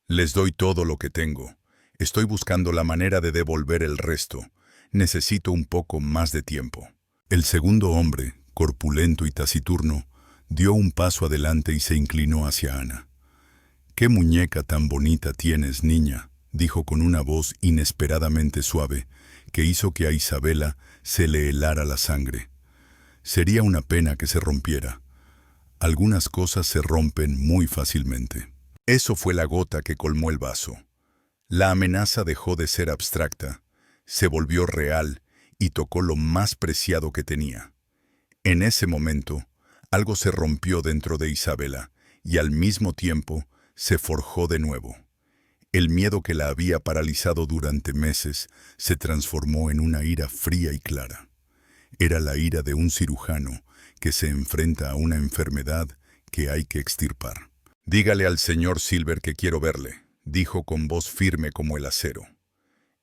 «Les doy todo lo que tengo. Estoy buscando la manera de devolver el resto. Necesito un poco más de tiempo». El segundo hombre, corpulento y taciturno, dio un paso adelante y se inclinó hacia Ana. «Qué muñeca tan bonita tienes, niña», dijo con una voz inesperadamente suave, que hizo que a Isabela se le helara la sangre. Sería una pena que se rompiera. Algunas cosas se rompen muy fácilmente. Eso fue la gota que colmó el vaso. La amenaza dejó de ser abstracta, se volvió real y tocó lo más preciado que tenía. En ese momento, algo se rompió dentro de Isabela y al mismo tiempo se forjó de nuevo. El miedo que la había paralizado durante meses se transformó en una ira fría y clara. Era la ira de un cirujano que se enfrenta a una enfermedad que hay que extirpar. «Dígale al señor Silver que quiero verle», dijo con voz firme como el acero.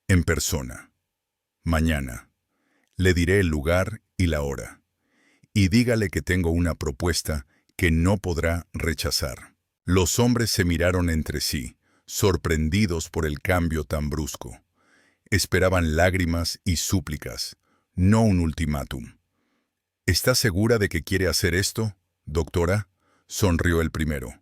«En persona. Mañana. Le diré el lugar y la hora. Y dígale que tengo una propuesta que no podrá rechazar». Los hombres se miraron entre sí, sorprendidos por el cambio tan brusco. Esperaban lágrimas y súplicas, no un ultimátum. «¿Está segura de que quiere hacer esto, doctora?», sonrió el primero.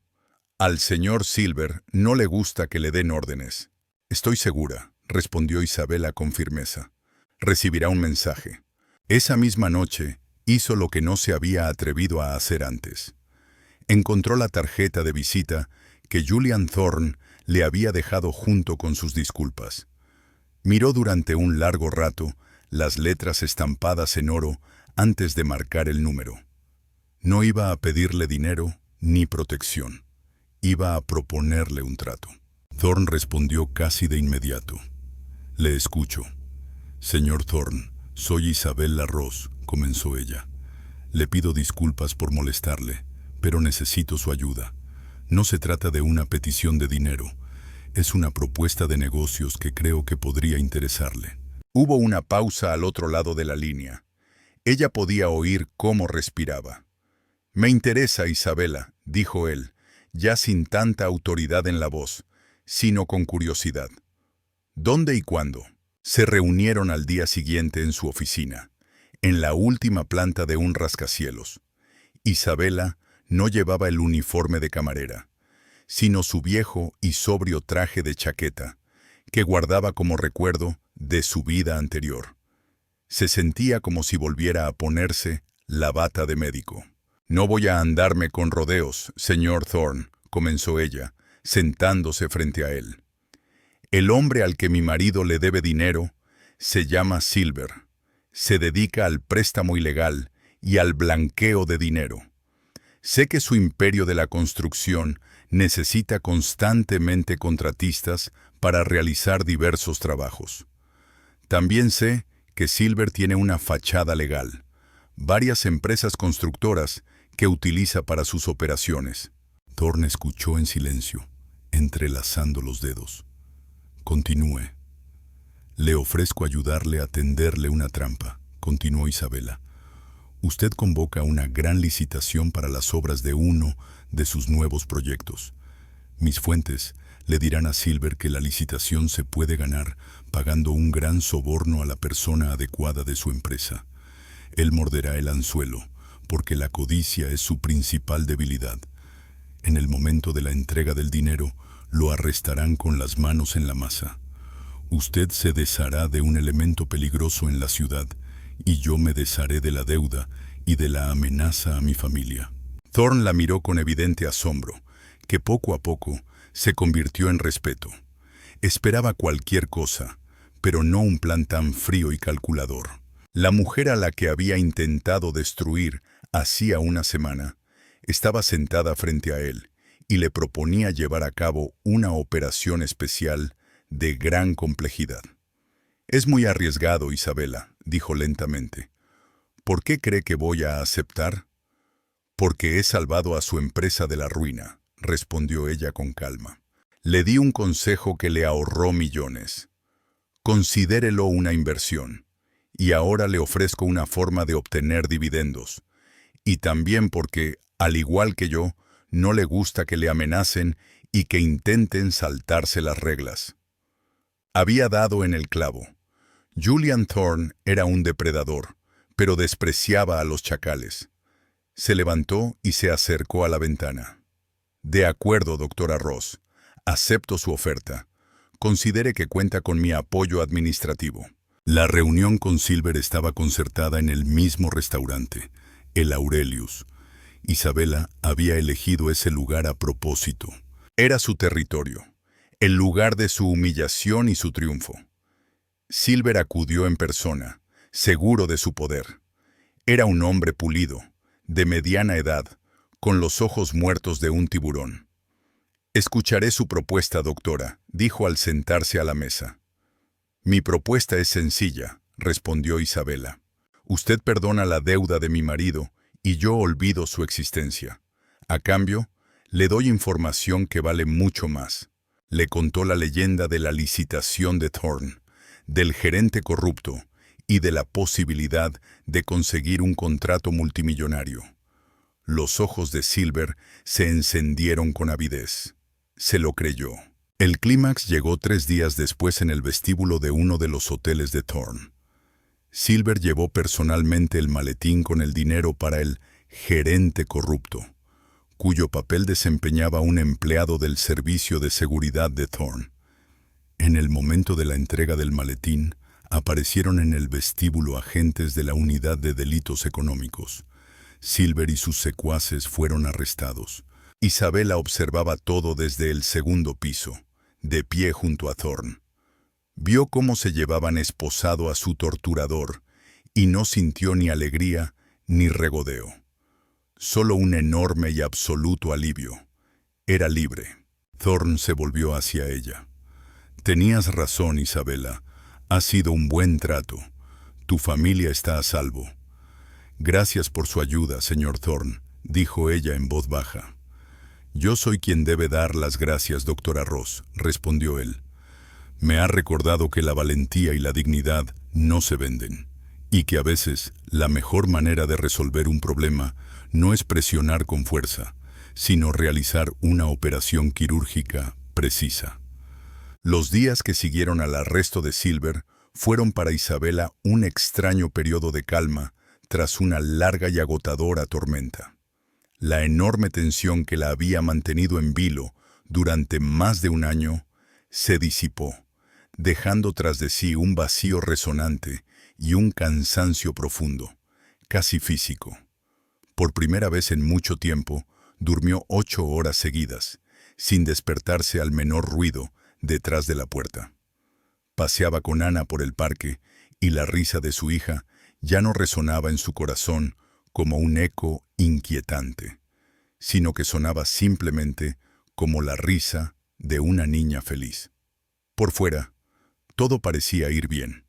«Al señor Silver no le gusta que le den órdenes». «Estoy segura», respondió Isabela con firmeza. «Recibirá un mensaje». Esa misma noche hizo lo que no se había atrevido a hacer antes. Encontró la tarjeta de visita que Julian Thorne le había dejado junto con sus disculpas. Miró durante un largo rato las letras estampadas en oro antes de marcar el número. No iba a pedirle dinero ni protección. Iba a proponerle un trato. Thorne respondió casi de inmediato. «Le escucho». «Señor Thorne, soy Isabel Ross», comenzó ella. «Le pido disculpas por molestarle, pero necesito su ayuda. No se trata de una petición de dinero. Es una propuesta de negocios que creo que podría interesarle». Hubo una pausa al otro lado de la línea. Ella podía oír cómo respiraba. «Me interesa, Isabela», dijo él, ya sin tanta autoridad en la voz, sino con curiosidad. ¿Dónde y cuándo? Se reunieron al día siguiente en su oficina, en la última planta de un rascacielos. Isabela no llevaba el uniforme de camarera, sino su viejo y sobrio traje de chaqueta, que guardaba como recuerdo de su vida anterior. Se sentía como si volviera a ponerse la bata de médico. «No voy a andarme con rodeos, señor Thorne», comenzó ella, sentándose frente a él. «El hombre al que mi marido le debe dinero se llama Silver. Se dedica al préstamo ilegal y al blanqueo de dinero. Sé que su imperio de la construcción necesita constantemente contratistas para realizar diversos trabajos. También sé que Silver tiene una fachada legal, varias empresas constructoras que utiliza para sus operaciones». Thorne escuchó en silencio, entrelazando los dedos. «Continúe. Le ofrezco ayudarle a tenderle una trampa», continuó Isabela. «Usted convoca una gran licitación para las obras de uno de sus nuevos proyectos. Mis fuentes le dirán a Silver que la licitación se puede ganar pagando un gran soborno a la persona adecuada de su empresa. Él morderá el anzuelo, porque la codicia es su principal debilidad. En el momento de la entrega del dinero, lo arrestarán con las manos en la masa. Usted se deshará de un elemento peligroso en la ciudad, y yo me desharé de la deuda y de la amenaza a mi familia». Thorne la miró con evidente asombro, que poco a poco se convirtió en respeto. Esperaba cualquier cosa, pero no un plan tan frío y calculador. La mujer a la que había intentado destruir hacía una semana estaba sentada frente a él y le proponía llevar a cabo una operación especial de gran complejidad. «Es muy arriesgado, Isabela», dijo lentamente. «¿Por qué cree que voy a aceptar?» «Porque he salvado a su empresa de la ruina», respondió ella con calma. «Le di un consejo que le ahorró millones. Considérelo una inversión, y ahora le ofrezco una forma de obtener dividendos. Y también porque, al igual que yo, no le gusta que le amenacen y que intenten saltarse las reglas». Había dado en el clavo. Julian Thorne era un depredador, pero despreciaba a los chacales. Se levantó y se acercó a la ventana. «De acuerdo, doctora Ross. Acepto su oferta. Considere que cuenta con mi apoyo administrativo». La reunión con Silver estaba concertada en el mismo restaurante, el Aurelius. Isabela había elegido ese lugar a propósito. Era su territorio, el lugar de su humillación y su triunfo. Silver acudió en persona, seguro de su poder. Era un hombre pulido, de mediana edad, con los ojos muertos de un tiburón. «Escucharé su propuesta, doctora», dijo al sentarse a la mesa. «Mi propuesta es sencilla», respondió Isabela. «Usted perdona la deuda de mi marido y yo olvido su existencia. A cambio, le doy información que vale mucho más». Le contó la leyenda de la licitación de Thorne, del gerente corrupto y de la posibilidad de conseguir un contrato multimillonario. Los ojos de Silver se encendieron con avidez. Se lo creyó. El clímax llegó 3 días después en el vestíbulo de uno de los hoteles de Thorne. Silver llevó personalmente el maletín con el dinero para el gerente corrupto, cuyo papel desempeñaba un empleado del servicio de seguridad de Thorne. En el momento de la entrega del maletín, aparecieron en el vestíbulo agentes de la Unidad de Delitos Económicos. Silver y sus secuaces fueron arrestados. Isabela observaba todo desde el segundo piso, de pie junto a Thorne. Vio cómo se llevaban esposado a su torturador y no sintió ni alegría ni regodeo. Solo un enorme y absoluto alivio. Era libre. Thorne se volvió hacia ella. «Tenías razón, Isabela. Ha sido un buen trato. Tu familia está a salvo». «Gracias por su ayuda, señor Thorne», dijo ella en voz baja. «Yo soy quien debe dar las gracias, doctora Ross», respondió él. «Me ha recordado que la valentía y la dignidad no se venden, y que a veces la mejor manera de resolver un problema no es presionar con fuerza, sino realizar una operación quirúrgica precisa». Los días que siguieron al arresto de Silver fueron para Isabela un extraño periodo de calma tras una larga y agotadora tormenta. La enorme tensión que la había mantenido en vilo durante más de un año se disipó, dejando tras de sí un vacío resonante y un cansancio profundo, casi físico. Por primera vez en mucho tiempo, durmió 8 horas seguidas, sin despertarse al menor ruido detrás de la puerta. Paseaba con Ana por el parque y la risa de su hija ya no resonaba en su corazón como un eco inquietante, sino que sonaba simplemente como la risa de una niña feliz. Por fuera, todo parecía ir bien.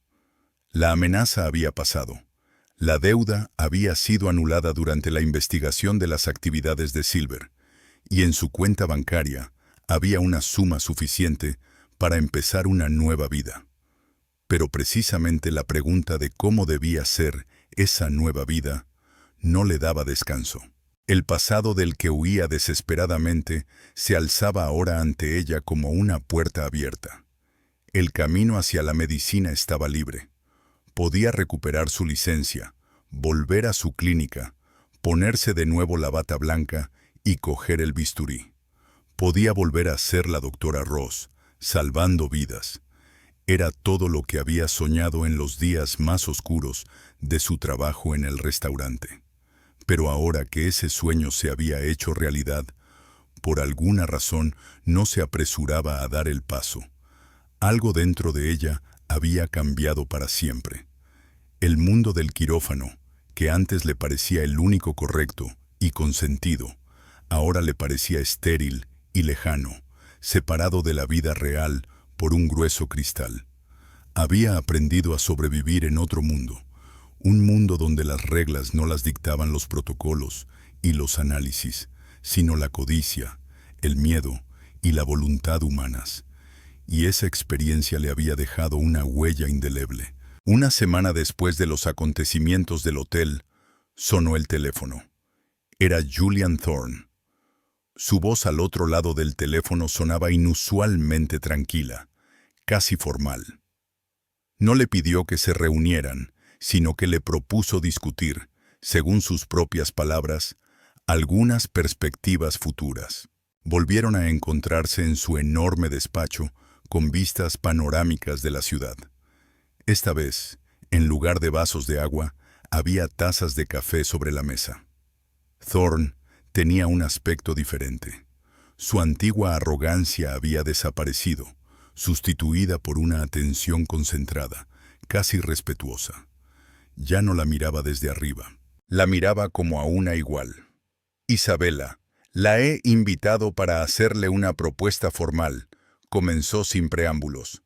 La amenaza había pasado. La deuda había sido anulada durante la investigación de las actividades de Silver, y en su cuenta bancaria había una suma suficiente para empezar una nueva vida. Pero precisamente la pregunta de cómo debía ser esa nueva vida no le daba descanso. El pasado del que huía desesperadamente se alzaba ahora ante ella como una puerta abierta. El camino hacia la medicina estaba libre. Podía recuperar su licencia, volver a su clínica, ponerse de nuevo la bata blanca y coger el bisturí. Podía volver a ser la doctora Ross, salvando vidas. Era todo lo que había soñado en los días más oscuros de su trabajo en el restaurante. Pero ahora que ese sueño se había hecho realidad, por alguna razón no se apresuraba a dar el paso. Algo dentro de ella había cambiado para siempre. El mundo del quirófano, que antes le parecía el único correcto y con sentido, ahora le parecía estéril y lejano, separado de la vida real por un grueso cristal. Había aprendido a sobrevivir en otro mundo, un mundo donde las reglas no las dictaban los protocolos y los análisis, sino la codicia, el miedo y la voluntad humanas. Y esa experiencia le había dejado una huella indeleble. Una semana después de los acontecimientos del hotel, sonó el teléfono. Era Julian Thorne. Su voz al otro lado del teléfono sonaba inusualmente tranquila, casi formal. No le pidió que se reunieran, sino que le propuso discutir, según sus propias palabras, algunas perspectivas futuras. Volvieron a encontrarse en su enorme despacho con vistas panorámicas de la ciudad. Esta vez, en lugar de vasos de agua, había tazas de café sobre la mesa. Thorne tenía un aspecto diferente. Su antigua arrogancia había desaparecido, sustituida por una atención concentrada, casi respetuosa. Ya no la miraba desde arriba. La miraba como a una igual. Isabela, la he invitado para hacerle una propuesta formal, comenzó sin preámbulos.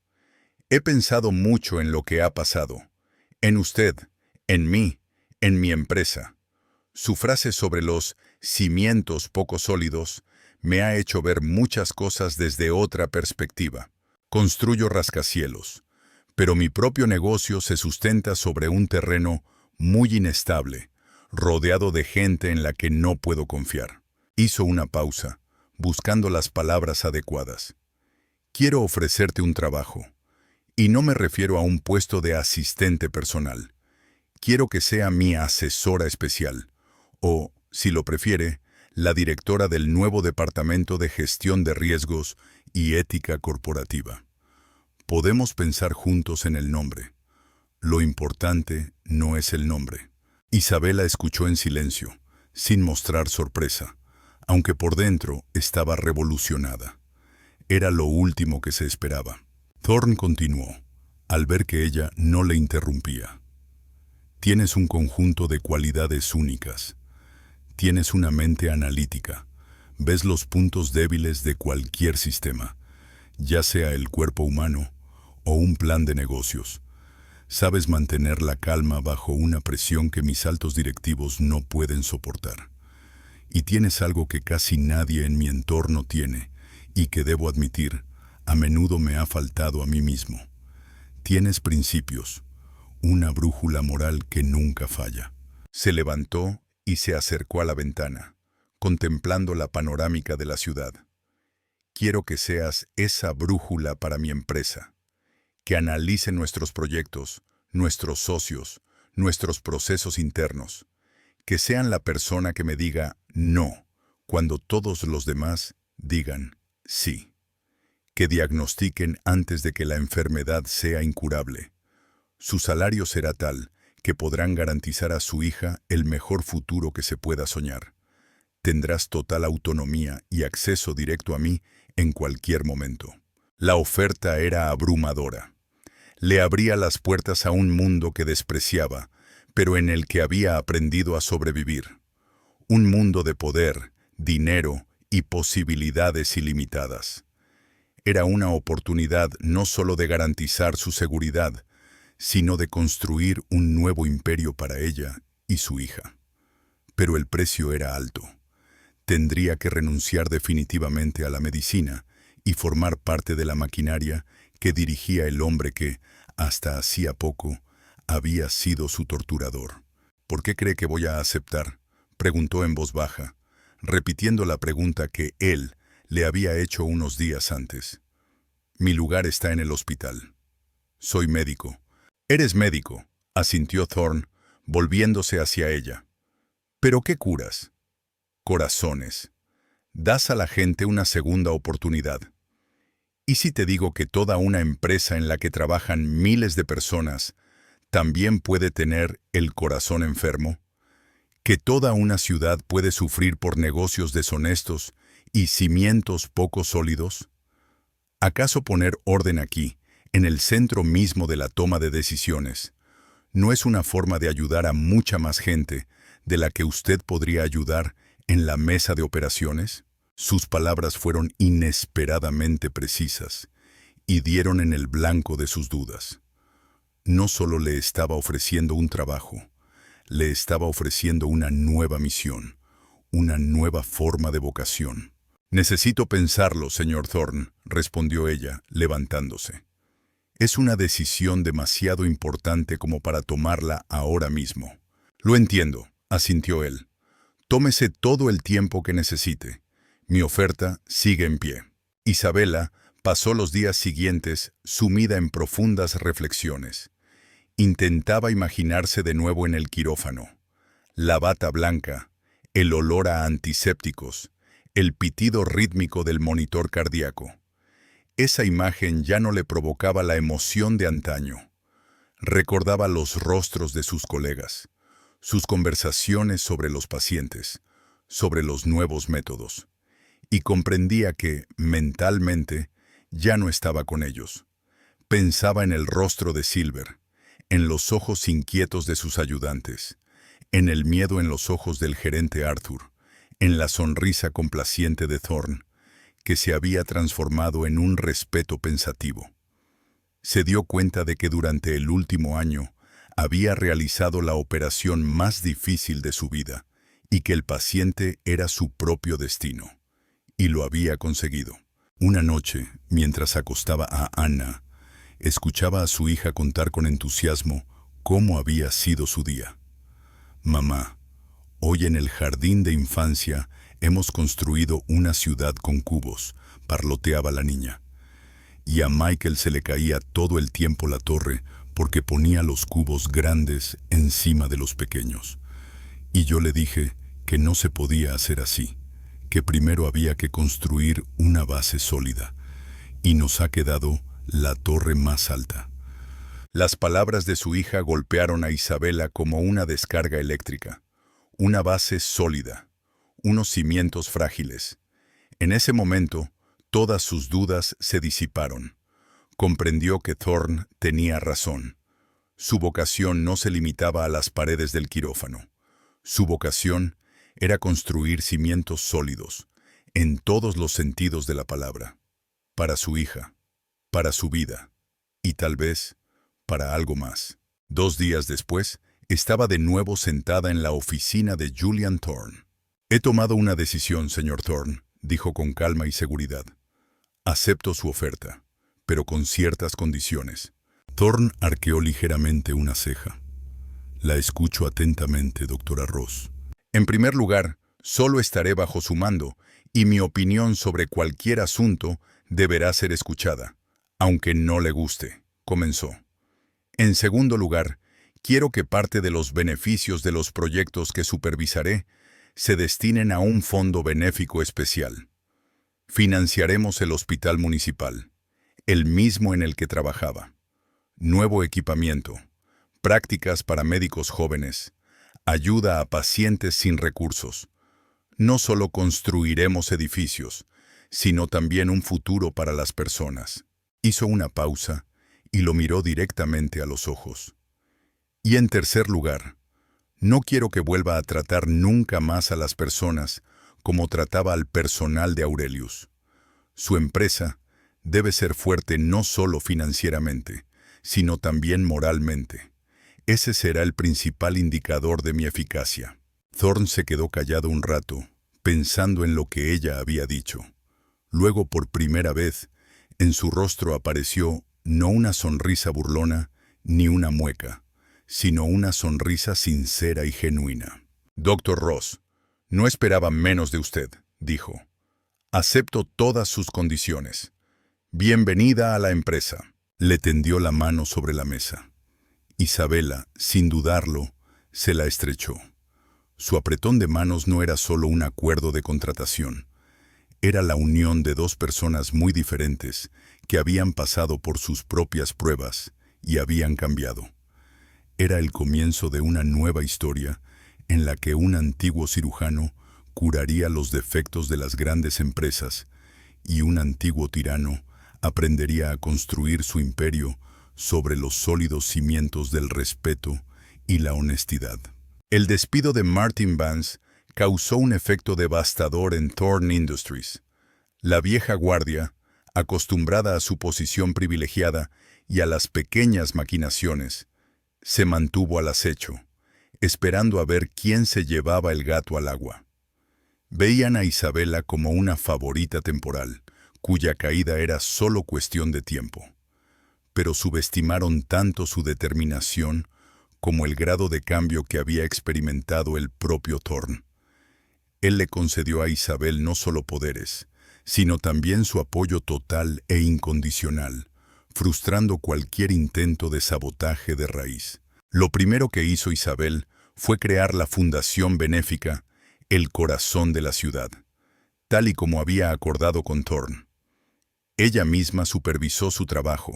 He pensado mucho en lo que ha pasado. En usted, en mí, en mi empresa. Su frase sobre los cimientos poco sólidos me ha hecho ver muchas cosas desde otra perspectiva. Construyo rascacielos, pero mi propio negocio se sustenta sobre un terreno muy inestable, rodeado de gente en la que no puedo confiar. Hizo una pausa, buscando las palabras adecuadas. Quiero ofrecerte un trabajo, y no me refiero a un puesto de asistente personal. Quiero que sea mi asesora especial, o, si lo prefiere, la directora del nuevo Departamento de Gestión de Riesgos y Ética Corporativa. Podemos pensar juntos en el nombre. Lo importante no es el nombre. Isabela escuchó en silencio, sin mostrar sorpresa, aunque por dentro estaba revolucionada. Era lo último que se esperaba. Thorne continuó, al ver que ella no le interrumpía. Tienes un conjunto de cualidades únicas. Tienes una mente analítica. Ves los puntos débiles de cualquier sistema, ya sea el cuerpo humano o un plan de negocios. Sabes mantener la calma bajo una presión que mis altos directivos no pueden soportar. Y tienes algo que casi nadie en mi entorno tiene y que debo admitir, a menudo me ha faltado a mí mismo. Tienes principios, una brújula moral que nunca falla. Se levantó y se acercó a la ventana, contemplando la panorámica de la ciudad. quiero que seas esa brújula para mi empresa, que analice nuestros proyectos, nuestros socios, nuestros procesos internos, que sean la persona que me diga no, cuando todos los demás digan sí, que diagnostiquen antes de que la enfermedad sea incurable. Su salario será tal que podrán garantizar a su hija el mejor futuro que se pueda soñar. Tendrás total autonomía y acceso directo a mí en cualquier momento. La oferta era abrumadora. Le abría las puertas a un mundo que despreciaba, pero en el que había aprendido a sobrevivir. Un mundo de poder, dinero y posibilidades ilimitadas. Era una oportunidad no solo de garantizar su seguridad, sino de construir un nuevo imperio para ella y su hija. Pero el precio era alto. Tendría que renunciar definitivamente a la medicina y formar parte de la maquinaria que dirigía el hombre que, hasta hacía poco, había sido su torturador. ¿Por qué cree que voy a aceptar?, preguntó en voz baja, repitiendo la pregunta que él le había hecho unos días antes. Mi lugar está en el hospital. Soy médico. Eres médico, asintió Thorne, volviéndose hacia ella. ¿Pero qué curas? Corazones. Das a la gente una segunda oportunidad. ¿Y si te digo que toda una empresa en la que trabajan miles de personas también puede tener el corazón enfermo? ¿Que toda una ciudad puede sufrir por negocios deshonestos y cimientos poco sólidos? ¿Acaso poner orden aquí, en el centro mismo de la toma de decisiones, no es una forma de ayudar a mucha más gente de la que usted podría ayudar en la mesa de operaciones? Sus palabras fueron inesperadamente precisas y dieron en el blanco de sus dudas. No solo le estaba ofreciendo un trabajo, le estaba ofreciendo una nueva misión, una nueva forma de vocación. Necesito pensarlo, señor Thorne, respondió ella, levantándose. Es una decisión demasiado importante como para tomarla ahora mismo. Lo entiendo, asintió él. Tómese todo el tiempo que necesite. Mi oferta sigue en pie. Isabela pasó los días siguientes sumida en profundas reflexiones. Intentaba imaginarse de nuevo en el quirófano. La bata blanca, el olor a antisépticos, el pitido rítmico del monitor cardíaco. Esa imagen ya no le provocaba la emoción de antaño. Recordaba los rostros de sus colegas, sus conversaciones sobre los pacientes, sobre los nuevos métodos, y comprendía que, mentalmente, ya no estaba con ellos. Pensaba en el rostro de Silver, en los ojos inquietos de sus ayudantes, en el miedo en los ojos del gerente Arthur, en la sonrisa complaciente de Thorne, que se había transformado en un respeto pensativo. Se dio cuenta de que durante el último año había realizado la operación más difícil de su vida y que el paciente era su propio destino. Y lo había conseguido. Una noche, mientras acostaba a Anna, escuchaba a su hija contar con entusiasmo cómo había sido su día. Mamá, hoy en el jardín de infancia hemos construido una ciudad con cubos, parloteaba la niña. Y a Michael se le caía todo el tiempo la torre porque ponía los cubos grandes encima de los pequeños. Y yo le dije que no se podía hacer así, que primero había que construir una base sólida, y nos ha quedado la torre más alta. Las palabras de su hija golpearon a Isabela como una descarga eléctrica. Una base sólida, unos cimientos frágiles. En ese momento, todas sus dudas se disiparon. Comprendió que Thorne tenía razón. Su vocación no se limitaba a las paredes del quirófano. Su vocación era construir cimientos sólidos, en todos los sentidos de la palabra, para su hija, para su vida, y tal vez para algo más. 2 días después, estaba de nuevo sentada en la oficina de Julian Thorne. He tomado una decisión, señor Thorne, dijo con calma y seguridad. Acepto su oferta, pero con ciertas condiciones. Thorne arqueó ligeramente una ceja. La escucho atentamente, doctora Ross. En primer lugar, solo estaré bajo su mando y mi opinión sobre cualquier asunto deberá ser escuchada, aunque no le guste, comenzó. En segundo lugar, quiero que parte de los beneficios de los proyectos que supervisaré se destinen a un fondo benéfico especial. Financiaremos el hospital municipal, el mismo en el que trabajaba. Nuevo equipamiento, prácticas para médicos jóvenes, ayuda a pacientes sin recursos. No solo construiremos edificios, sino también un futuro para las personas. Hizo una pausa y lo miró directamente a los ojos. Y en tercer lugar, no quiero que vuelva a tratar nunca más a las personas como trataba al personal de Aurelius. Su empresa debe ser fuerte no solo financieramente, sino también moralmente. Ese será el principal indicador de mi eficacia. Thorne se quedó callado un rato, pensando en lo que ella había dicho. Luego, por primera vez, en su rostro apareció no una sonrisa burlona ni una mueca, sino una sonrisa sincera y genuina. «Dr. Ross, no esperaba menos de usted», dijo. «Acepto todas sus condiciones. Bienvenida a la empresa». Le tendió la mano sobre la mesa. Isabela, sin dudarlo, se la estrechó. Su apretón de manos no era solo un acuerdo de contratación. Era la unión de dos personas muy diferentes que habían pasado por sus propias pruebas y habían cambiado. Era el comienzo de una nueva historia en la que un antiguo cirujano curaría los defectos de las grandes empresas y un antiguo tirano aprendería a construir su imperio sobre los sólidos cimientos del respeto y la honestidad. El despido de Martin Vance causó un efecto devastador en Thorne Industries. La vieja guardia, acostumbrada a su posición privilegiada y a las pequeñas maquinaciones, se mantuvo al acecho, esperando a ver quién se llevaba el gato al agua. Veían a Isabela como una favorita temporal, cuya caída era solo cuestión de tiempo. Pero subestimaron tanto su determinación como el grado de cambio que había experimentado el propio Thorne. Él le concedió a Isabel no solo poderes, sino también su apoyo total e incondicional, frustrando cualquier intento de sabotaje de raíz. Lo primero que hizo Isabel fue crear la fundación benéfica El Corazón de la Ciudad, tal y como había acordado con Thorne. Ella misma supervisó su trabajo,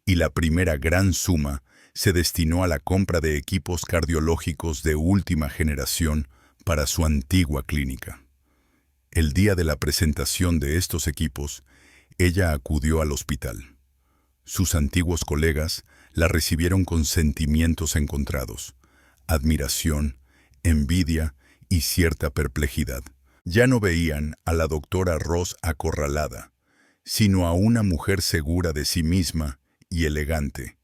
y la primera gran suma se destinó a la compra de equipos cardiológicos de última generación para su antigua clínica. El día de la presentación de estos equipos, ella acudió al hospital. Sus antiguos colegas la recibieron con sentimientos encontrados: admiración, envidia y cierta perplejidad. Ya no veían a la doctora Ross acorralada, sino a una mujer segura de sí misma y elegante,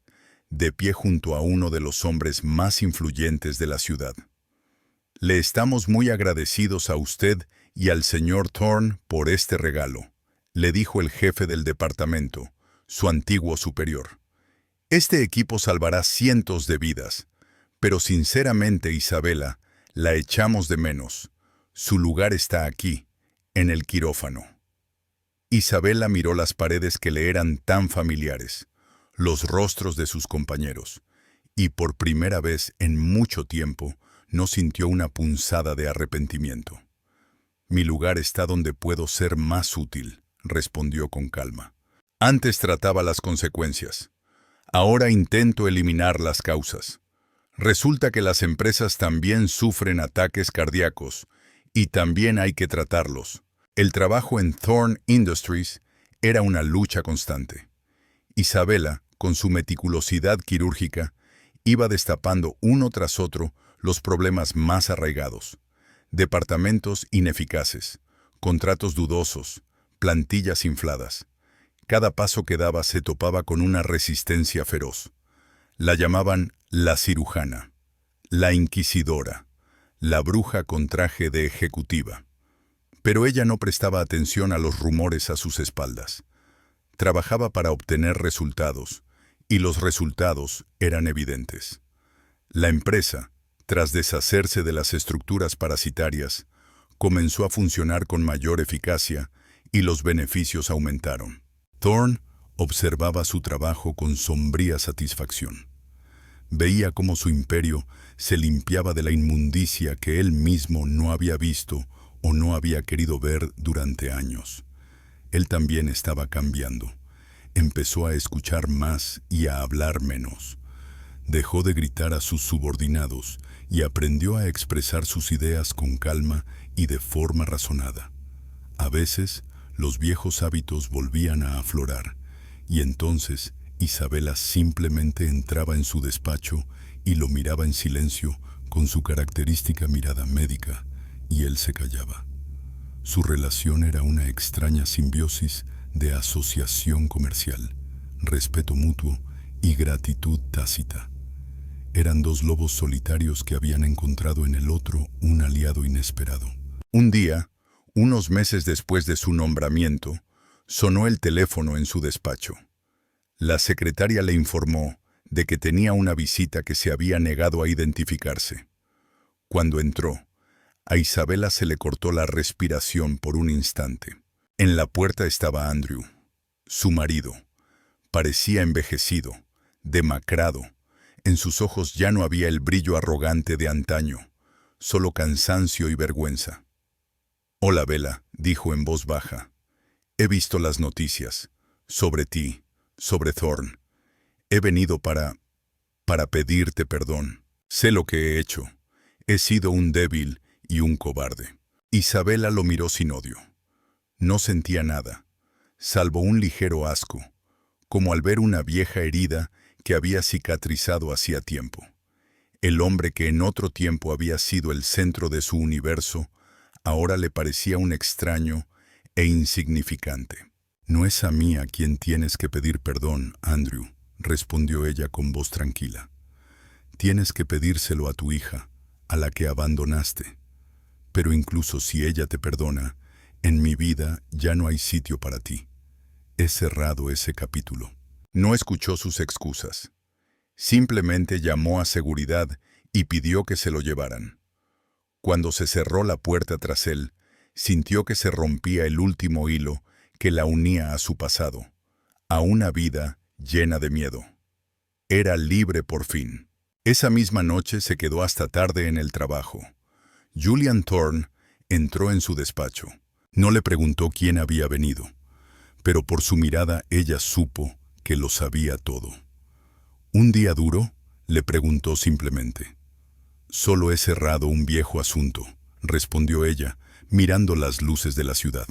de pie junto a uno de los hombres más influyentes de la ciudad. «Le estamos muy agradecidos a usted y al señor Thorne por este regalo», le dijo el jefe del departamento, su antiguo superior. «Este equipo salvará cientos de vidas, pero sinceramente, Isabela, la echamos de menos. Su lugar está aquí, en el quirófano». Isabela miró las paredes que le eran tan familiares, los rostros de sus compañeros, y por primera vez en mucho tiempo no sintió una punzada de arrepentimiento. «Mi lugar está donde puedo ser más útil», respondió con calma. «Antes trataba las consecuencias. Ahora intento eliminar las causas. Resulta que las empresas también sufren ataques cardíacos y también hay que tratarlos». El trabajo en Thorne Industries era una lucha constante. Isabela, con su meticulosidad quirúrgica, iba destapando uno tras otro los problemas más arraigados: departamentos ineficaces, contratos dudosos, plantillas infladas. Cada paso que daba se topaba con una resistencia feroz. La llamaban la cirujana, la inquisidora, la bruja con traje de ejecutiva. Pero ella no prestaba atención a los rumores a sus espaldas. Trabajaba para obtener resultados, y los resultados eran evidentes. La empresa, tras deshacerse de las estructuras parasitarias, comenzó a funcionar con mayor eficacia y los beneficios aumentaron. Thorne observaba su trabajo con sombría satisfacción. Veía cómo su imperio se limpiaba de la inmundicia que él mismo no había visto o no había querido ver durante años. Él también estaba cambiando. Empezó a escuchar más y a hablar menos. Dejó de gritar a sus subordinados y aprendió a expresar sus ideas con calma y de forma razonada. A veces, los viejos hábitos volvían a aflorar, y entonces Isabela simplemente entraba en su despacho y lo miraba en silencio con su característica mirada médica, y él se callaba. Su relación era una extraña simbiosis de asociación comercial, respeto mutuo y gratitud tácita. Eran dos lobos solitarios que habían encontrado en el otro un aliado inesperado. Un día, unos meses después de su nombramiento, sonó el teléfono en su despacho. La secretaria le informó de que tenía una visita que se había negado a identificarse. Cuando entró, a Isabela se le cortó la respiración por un instante. En la puerta estaba Andrew, su marido. Parecía envejecido, demacrado. En sus ojos ya no había el brillo arrogante de antaño, solo cansancio y vergüenza. «Hola, Bella», dijo en voz baja. «He visto las noticias. Sobre ti, sobre Thorne. He venido para pedirte perdón. Sé lo que he hecho. He sido un débil y un cobarde». Isabela lo miró sin odio. No sentía nada, salvo un ligero asco, como al ver una vieja herida que había cicatrizado hacía tiempo. El hombre que en otro tiempo había sido el centro de su universo, ahora le parecía un extraño e insignificante. «No es a mí a quien tienes que pedir perdón, Andrew», respondió ella con voz tranquila. «Tienes que pedírselo a tu hija, a la que abandonaste. Pero incluso si ella te perdona, en mi vida ya no hay sitio para ti. He cerrado ese capítulo». No escuchó sus excusas. Simplemente llamó a seguridad y pidió que se lo llevaran. Cuando se cerró la puerta tras él, sintió que se rompía el último hilo que la unía a su pasado, a una vida llena de miedo. Era libre por fin. Esa misma noche se quedó hasta tarde en el trabajo. Julian Thorne entró en su despacho. No le preguntó quién había venido, pero por su mirada ella supo que lo sabía todo. «¿Un día duro?», le preguntó simplemente. «Solo he cerrado un viejo asunto», respondió ella, mirando las luces de la ciudad.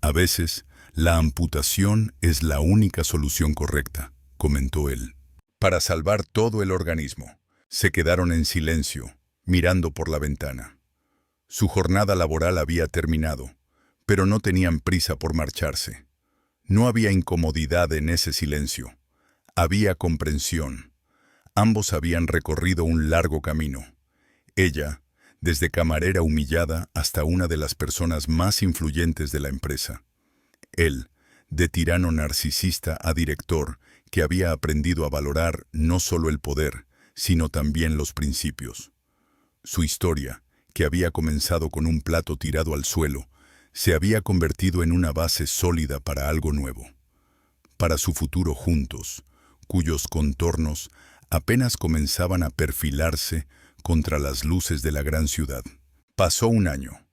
«A veces, la amputación es la única solución correcta», comentó él. Para salvar todo el organismo, se quedaron en silencio, mirando por la ventana. Su jornada laboral había terminado, pero no tenían prisa por marcharse. No había incomodidad en ese silencio. Había comprensión. Ambos habían recorrido un largo camino. Ella, desde camarera humillada hasta una de las personas más influyentes de la empresa. Él, de tirano narcisista a director, que había aprendido a valorar no solo el poder, sino también los principios. Su historia, que había comenzado con un plato tirado al suelo, se había convertido en una base sólida para algo nuevo. Para su futuro juntos, cuyos contornos apenas comenzaban a perfilarse contra las luces de la gran ciudad. Pasó un año.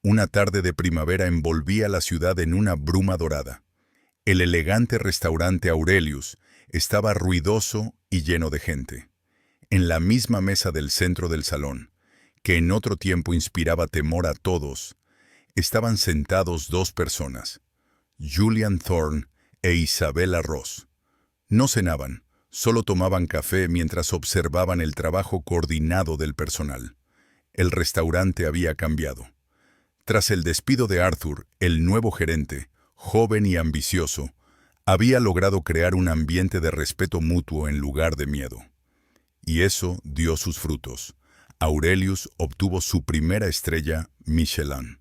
Una tarde de primavera envolvía la ciudad en una bruma dorada. El elegante restaurante Aurelius estaba ruidoso y lleno de gente. En la misma mesa del centro del salón, que en otro tiempo inspiraba temor a todos, estaban sentados dos personas, Julian Thorne e Isabela Ross. No cenaban, solo tomaban café mientras observaban el trabajo coordinado del personal. El restaurante había cambiado. Tras el despido de Arthur, el nuevo gerente, joven y ambicioso, había logrado crear un ambiente de respeto mutuo en lugar de miedo. Y eso dio sus frutos. Aurelius obtuvo su primera estrella Michelin.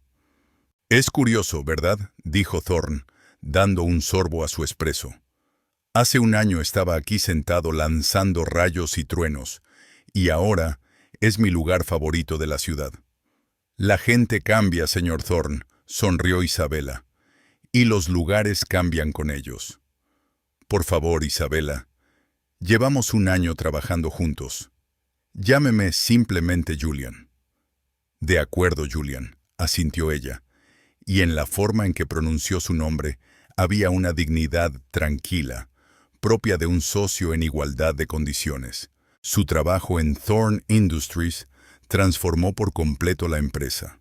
«Es curioso, ¿verdad?», dijo Thorne, dando un sorbo a su espresso. «Hace un año estaba aquí sentado lanzando rayos y truenos, y ahora es mi lugar favorito de la ciudad». La gente cambia, señor Thorne, sonrió Isabela, y los lugares cambian con ellos. Por favor, Isabela, llevamos un año trabajando juntos. Llámeme simplemente Julian. De acuerdo, Julian, asintió ella, y en la forma en que pronunció su nombre había una dignidad tranquila, propia de un socio en igualdad de condiciones. Su trabajo en Thorne Industries transformó por completo la empresa.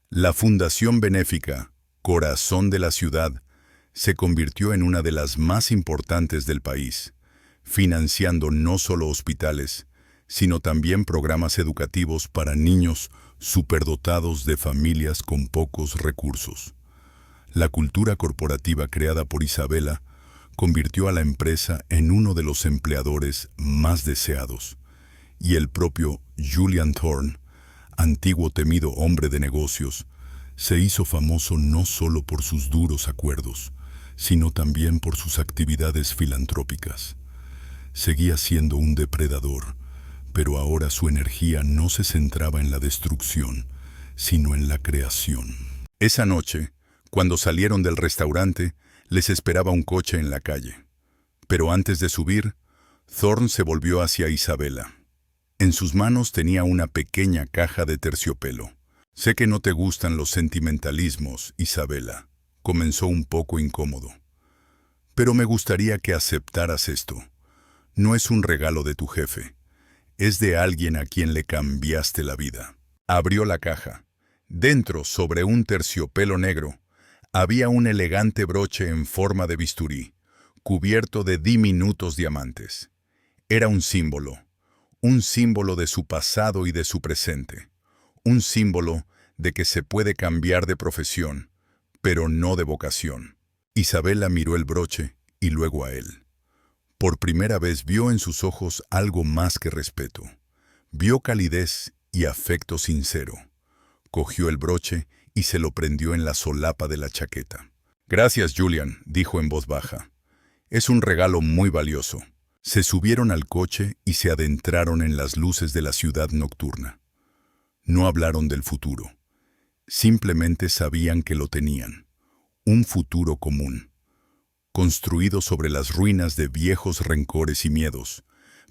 La fundación benéfica, Corazón de la Ciudad, se convirtió en una de las más importantes del país, financiando no solo hospitales, sino también programas educativos para niños superdotados de familias con pocos recursos. La cultura corporativa creada por Isabela convirtió a la empresa en uno de los empleadores más deseados, y el propio Julian Thorne, antiguo temido hombre de negocios, se hizo famoso no solo por sus duros acuerdos, sino también por sus actividades filantrópicas. Seguía siendo un depredador, pero ahora su energía no se centraba en la destrucción, sino en la creación. Esa noche, cuando salieron del restaurante, les esperaba un coche en la calle. Pero antes de subir, Thorne se volvió hacia Isabela. En sus manos tenía una pequeña caja de terciopelo. Sé que no te gustan los sentimentalismos, Isabela, comenzó un poco incómodo. Pero me gustaría que aceptaras esto. No es un regalo de tu jefe. Es de alguien a quien le cambiaste la vida. Abrió la caja. Dentro, sobre un terciopelo negro, había un elegante broche en forma de bisturí, cubierto de diminutos diamantes. Era un símbolo de su pasado y de su presente, un símbolo de que se puede cambiar de profesión, pero no de vocación. Isabela miró el broche y luego a él. Por primera vez vio en sus ojos algo más que respeto. Vio calidez y afecto sincero. Cogió el broche y se lo prendió en la solapa de la chaqueta. Gracias, Julian, dijo en voz baja. Es un regalo muy valioso. Se subieron al coche y se adentraron en las luces de la ciudad nocturna. No hablaron del futuro. Simplemente sabían que lo tenían. Un futuro común, construido sobre las ruinas de viejos rencores y miedos,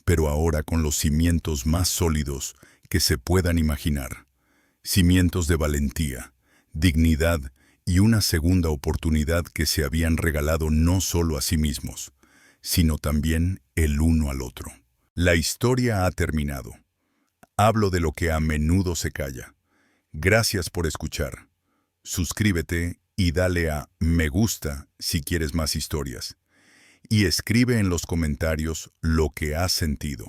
pero ahora con los cimientos más sólidos que se puedan imaginar. Cimientos de valentía, dignidad y una segunda oportunidad que se habían regalado no solo a sí mismos, sino también el uno al otro. La historia ha terminado. Hablo de lo que a menudo se calla. Gracias por escuchar. Suscríbete y dale a me gusta si quieres más historias. Y escribe en los comentarios lo que has sentido.